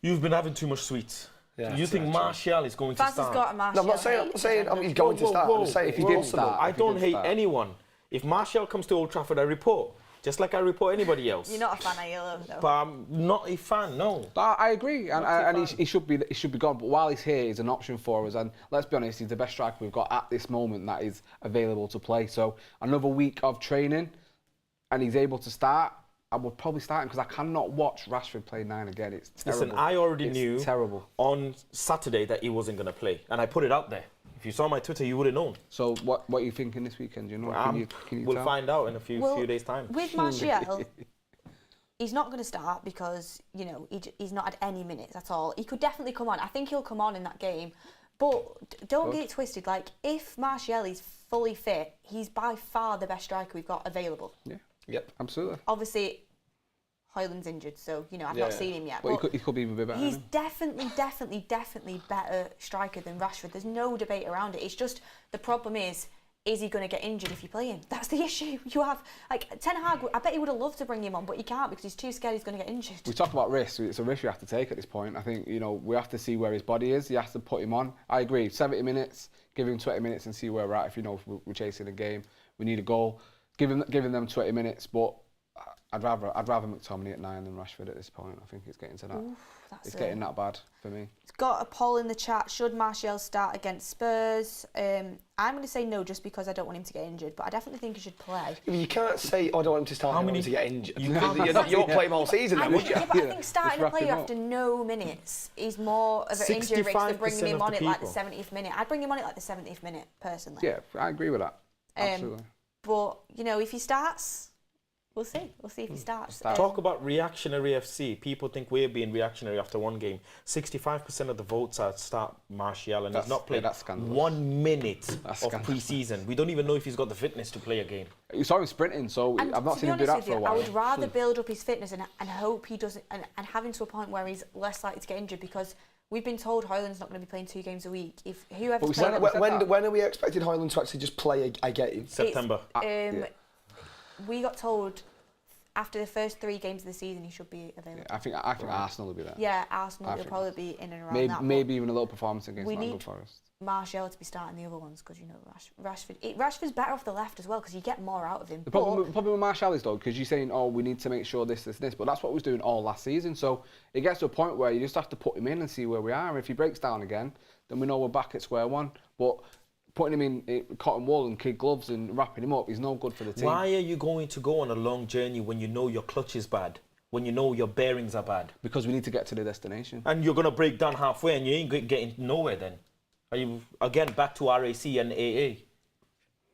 You've been having too much sweets. Yeah, You think Martial is going to Faz has start? got a Martial. No, I'm not saying he's going to start. I'm just saying if he did start. I don't hate anyone. If Martial comes to Old Trafford, I report. Just like I report anybody else. You're not a fan of Yellow, though. But I'm not a fan, no. I agree, and he should be gone. But while he's here, he's an option for us. And let's be honest, he's the best striker we've got at this moment that is available to play. So another week of training, and he's able to start. I would probably start him because I cannot watch Rashford play 9 again. It's terrible. Listen, I already knew terrible. on Saturday that he wasn't going to play, and I put it out there. If you saw my Twitter, you would have known. So what are you thinking this weekend? Do you know? Can you we'll tell? find out in a few days' time. With Martial, he's not going to start because, you know, he's not had any minutes at all. He could definitely come on. I think he'll come on in that game. But don't get it twisted. Like, if Martial is fully fit, he's by far the best striker we've got available. Yeah. Yep. Absolutely. Obviously, Højlund's injured, so, you know, I've not seen him yet. But he could be even a bit better. He's definitely better striker than Rashford. There's no debate around it. It's just the problem is he going to get injured if you play him? That's the issue. You have, like, Ten Hag, I bet he would have loved to bring him on, but he can't because he's too scared he's going to get injured. We talk about risk. It's a risk we have to take at this point. I think, you know, we have to see where his body is. He has to put him on. I agree. 70 minutes, give him 20 minutes and see where we're at. If, you know, if we're chasing a game, we need a goal. Giving them 20 minutes, but I'd rather McTominay at 9 than Rashford at this point. I think it's getting to that. Oof, it's getting that bad for me. It's got a poll in the chat. Should Martial start against Spurs? I'm going to say no just because I don't want him to get injured, but I definitely think he should play. You can't say, I don't want him to start, I don't want him to get injured. You won't play him all season then, would you? Yeah, but I think starting a player after no minutes is more of an injury risk than bringing him on at like the 70th minute. I'd bring him on at like the 70th minute, personally. Yeah, I agree with that. Absolutely. But, you know, if he starts... We'll see. We'll see if he starts. Talk about reactionary FC. People think we're being reactionary after one game. 65% of the votes are start Martial, and he's not played 1 minute of pre-season. We don't even know if he's got the fitness to play a game. You saw him sprinting, so I've not seen him do that for a while. I would rather build up his fitness and hope he doesn't, and have him to a point where he's less likely to get injured because we've been told Højlund's not going to be playing 2 games a week. If whoever's playing... When are we expecting Højlund to actually just play a game? September. We got told after the first 3 games of the season he should be available. Yeah, I think Arsenal will be there. Yeah, Arsenal will probably be in and around that. Maybe even a little performance against Nottingham Forest. Martial to be starting the other ones because, you know, Rashford's better off the left as well because you get more out of him. The problem with Martial is, though, because you're saying, oh, we need to make sure this, but that's what we was doing all last season. So it gets to a point where you just have to put him in and see where we are. If he breaks down again, then we know we're back at square one. But putting him in cotton wool and kid gloves and wrapping him up is no good for the team. Why are you going to go on a long journey when you know your clutch is bad? When you know your bearings are bad? Because we need to get to the destination. And you're going to break down halfway and you ain't getting nowhere then. Are you, again, back to RAC and AA?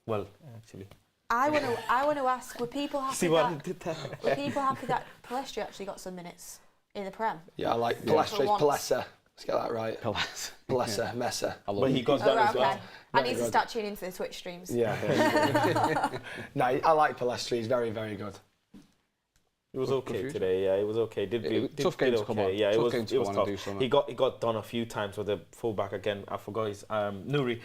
Well, actually. I want to ask, were people happy See what I did there? were people happy that Palestri actually got some minutes in the Prem? Yeah, I like For once. Palessa. Let's get that right. Palessa. Palessa, Messer. But he goes down as well. I need to start tuning into the Twitch streams. Yeah. No, I like Palestri. He's very, very good. It was okay today. Yeah, it was okay. Tough game to come on. Yeah, Tough it was game to it was come on tough. and do something. He got done a few times with the fullback again. I forgot his Nuri.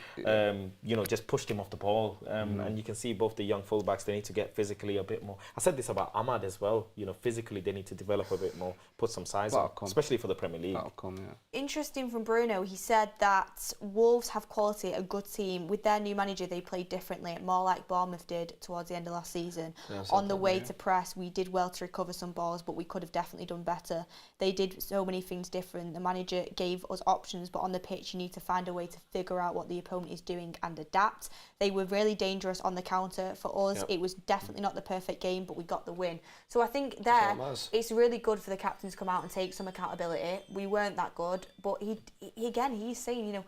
Just pushed him off the ball. And you can see both the young fullbacks. They need to get physically a bit more. I said this about Ahmad as well. Physically they need to develop a bit more, put some size on, especially for the Premier League. That'll come, yeah. Interesting from Bruno. He said that Wolves have quality, a good team. With their new manager, they played differently, more like Bournemouth did towards the end of last season. Yeah, on the way to press, we did well to recover some balls, but we could have definitely done better. They did so many things different. The manager gave us options, but on the pitch you need to find a way to figure out what the opponent is doing and adapt. They were really dangerous on the counter. For us, It was definitely not the perfect game, but we got the win. So I think it's really good for the captain to come out and take some accountability. We weren't that good, but he's saying,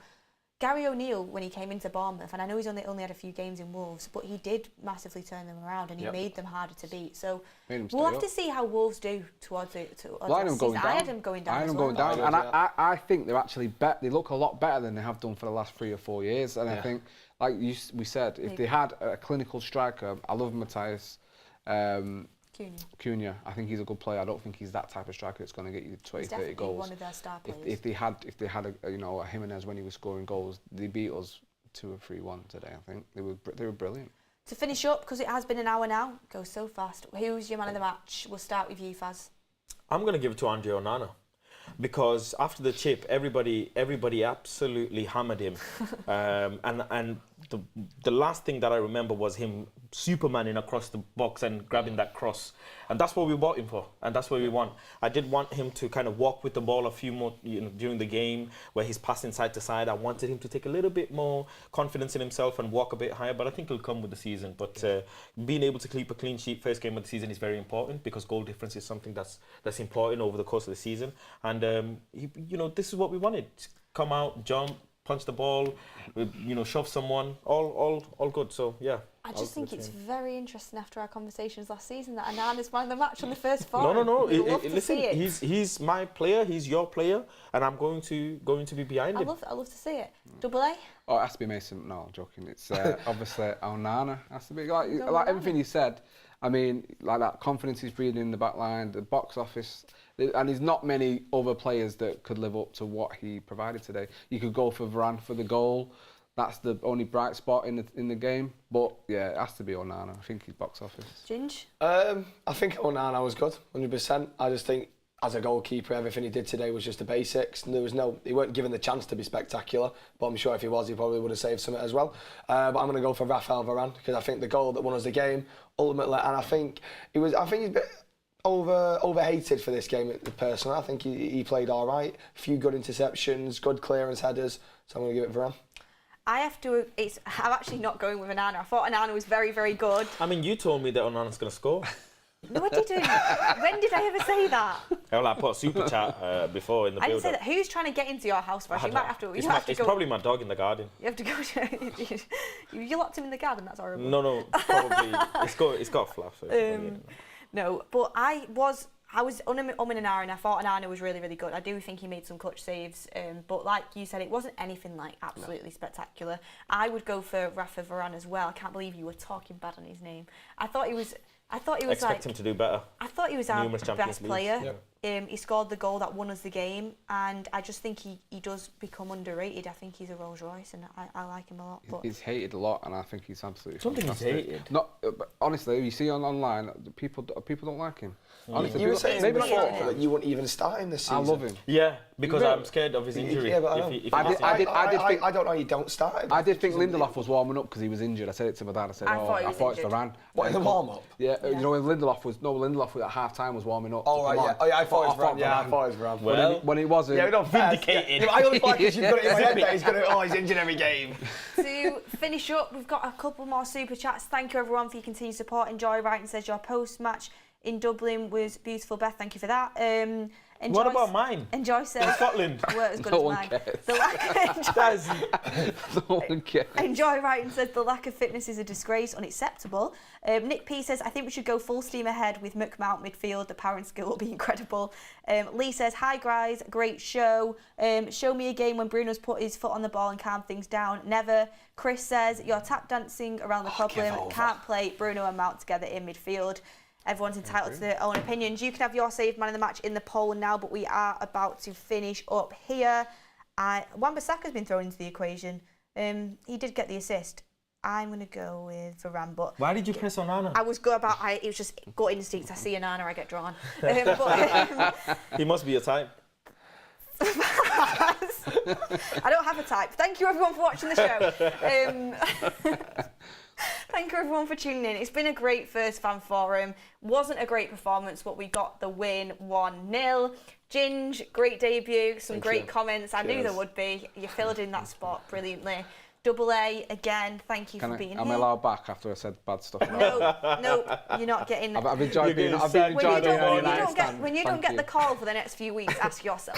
Gary O'Neill, when he came into Bournemouth, and I know he's only had a few games in Wolves, but he did massively turn them around and he made them harder to beat. So we'll have to see how Wolves do towards it. I had them going down. I had them going down. I had them going down, and I think they're actually they look a lot better than they have done for the last 3 or 4 years. And I think, like we said, if they had a clinical striker, I love Matthias. Cunha, I think he's a good player. I don't think he's that type of striker that's going to get you 20, 30 goals. One of their star players. If they had a Jimenez when he was scoring goals, they beat us 2 or 3-1 today. I think they were brilliant. To finish up, because it has been an hour now, it goes so fast. Who's your man of the match? We'll start with you, Faz. I'm going to give it to Andre Onana. Because after the chip, everybody absolutely hammered him, and the last thing that I remember was him Supermaning across the box and grabbing that cross, and that's what we bought him for, and that's what we want. I did want him to kind of walk with the ball a few more, during the game where he's passing side to side. I wanted him to take a little bit more confidence in himself and walk a bit higher, but I think it'll come with the season. But being able to keep a clean sheet first game of the season is very important, because goal difference is something that's important over the course of the season. And this is what we wanted: come out, jump, punch the ball, shove someone, all good. So yeah. I just think it's very interesting after our conversations last season that Onana's man of the match on the first four. No. Listen, he's my player, he's your player, and I'm going to be behind him. I love to see it. Double A? Oh, it has to be Mason. No, I'm joking. It's obviously Onana. Has to be like everything you said. I mean, like that confidence he's breathing in the back line, the box office, and there's not many other players that could live up to what he provided today. You could go for Varane for the goal. That's the only bright spot in the game. But yeah, it has to be Onana. I think he's box office. Ginge? I think Onana was good, 100%. I just think as a goalkeeper, everything he did today was just the basics. He weren't given the chance to be spectacular, but I'm sure if he was, he probably would have saved something as well. But I'm going to go for Rafael Varane, because I think the goal that won us the game ultimately, and I think he's a bit overhated for this game personally. I think he played all right, a few good interceptions, good clearance headers, so I'm going to give it Varane. I'm actually not going with Onana. I thought Onana was very, very good. I mean, you told me that Onana's going to score. No, I didn't. When did I ever say that? Well, I put a super chat before in the build-up. I didn't say that. Who's trying to get into your house, Vash? You might have to. It's probably my dog in the garden. You have to go. You locked him in the garden. That's horrible. No, probably. It's got a fluff. No, but I was umming and ahhing. I thought Onana was really, really good. I do think he made some clutch saves, but like you said, it wasn't anything like absolutely spectacular. I would go for Rafa Varane as well. I can't believe you were talking bad on his name. I thought he was Expect him to do better. I thought he was our best player. Yeah. He scored the goal that won us the game, and I just think he does become underrated. I think he's a Rolls Royce, and I like him a lot. But he's hated a lot, and I think he's absolutely something fantastic. He's hated. Not, honestly, you see online, people don't like him. Honestly, you were saying before that you wouldn't even start him this season. I love him. Yeah, because I'm scared of his injury. Yeah, but I don't know. You don't start him. I did think Lindelof was warming up because he was injured. I said it to my dad. I said, I thought it's Varane. What, in the warm up? Yeah, you know when Lindelof at half time was warming up. Oh right, yeah. I thought it was Varane. Yeah, I thought it was Varane. Well, when he wasn't. Yeah, we don't vindicated. Yeah, I only thought because you've got it in my head that he's injured every game. To finish up, we've got a couple more super chats. Thank you everyone for your continued support. Enjoy. Writing says your post match in Dublin was beautiful, Beth. Thank you for that. What about mine? Enjoy In says. Scotland. Weren't as good No as one mine. cares. The lack That's- No one cares. Enjoy Writing says the lack of fitness is a disgrace, unacceptable. Nick P says, I think we should go full steam ahead with McMount midfield. The power and skill will be incredible. Lee says, hi guys, great show. Show me a game when Bruno's put his foot on the ball and calmed things down. Never. Chris says, you're tap dancing around the problem. Can't play Bruno and Mount together in midfield. Everyone's entitled to their own opinions. You can have your saved man of the match in the poll now, but we are about to finish up here. Wan-Bissaka's been thrown into the equation. He did get the assist. I'm going to go with Varane, but... Why did you press Onana? I was good about... It was just gut instinct. I see Onana, I get drawn. But, He must be a type. I don't have a type. Thank you everyone for watching the show. Thank you everyone for tuning in. It's been a great first fan forum. Wasn't a great performance, but we got the win 1-0. Ginge, great debut, some great comments. I knew there would be. You filled in that spot brilliantly. Double A, again, thank you for being here. Am I allowed back after I said bad stuff about No, you're not getting... I've enjoyed being You're getting enjoyed being on United when stand. you don't Thank get you. the call for the next few weeks, ask yourself.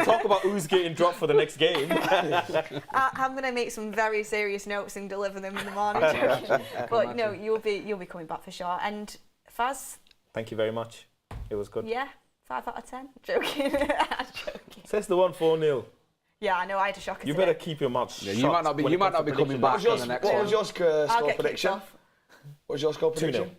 Talk about who's getting dropped for the next game. I'm going to make some very serious notes and deliver them in the morning. But no, you'll be coming back for sure. And Faz? Thank you very much. It was good. Yeah, 5 out of 10. Joking. I'm joking. Says the one 4-0. Yeah, I know, I had a shocker You today. better keep your mouth shut. You might not be. when You it might comes not be to coming predictions. back on the next What one. was your I'll score get prediction? kicked off. What was your score prediction?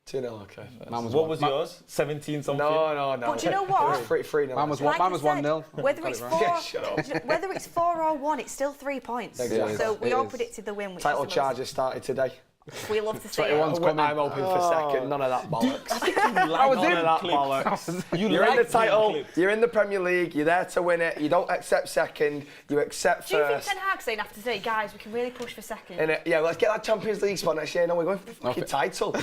2-0. 2-0, okay. What was yours? 17 something? No. But do you know what? It was 3-0. Mine was Like mine I was said, 1-0. Whether Got it's it four, right. Yeah, shut up. whether it's 4 or 1, it's still 3 points. Exactly. So we It all is. predicted the win, which Title is the charges started today. most, we love to see 21's it. coming. I'm hoping for second. None of that bollocks. I was None in. of that bollocks. You You're in the like being title. clipped. You're in the Premier League. You're there to win it. You don't accept second. You accept Do you think first. Ten Hag's saying after today, guys, we can really push for second? Yeah, let's get that Champions League spot next year. No, we're going for the fucking title.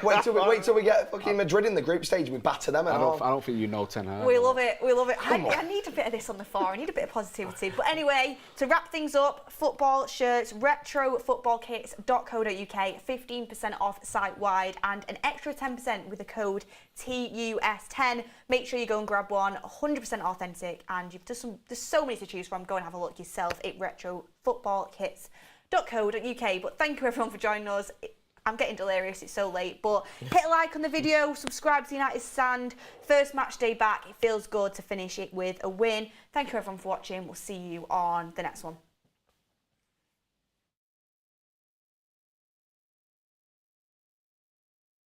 wait till we get fucking Madrid in the group stage. We batter them at I home. don't think you know Ten Hag. We love it. I need a bit of this on the floor. I need a bit of positivity. But anyway, to wrap things up, football shirts, retrofootballkits.co.uk, 15% off site-wide and an extra 10% with the code TUS10. Make sure you go and grab one, 100% authentic, and there's so many to choose from. Go and have a look yourself at retrofootballkits.co.uk. But thank you everyone for joining us. I'm getting delirious, it's so late, but hit a like on the video, subscribe to United Stand. First match day back, it feels good to finish it with a win. Thank you everyone for watching, we'll see you on the next one.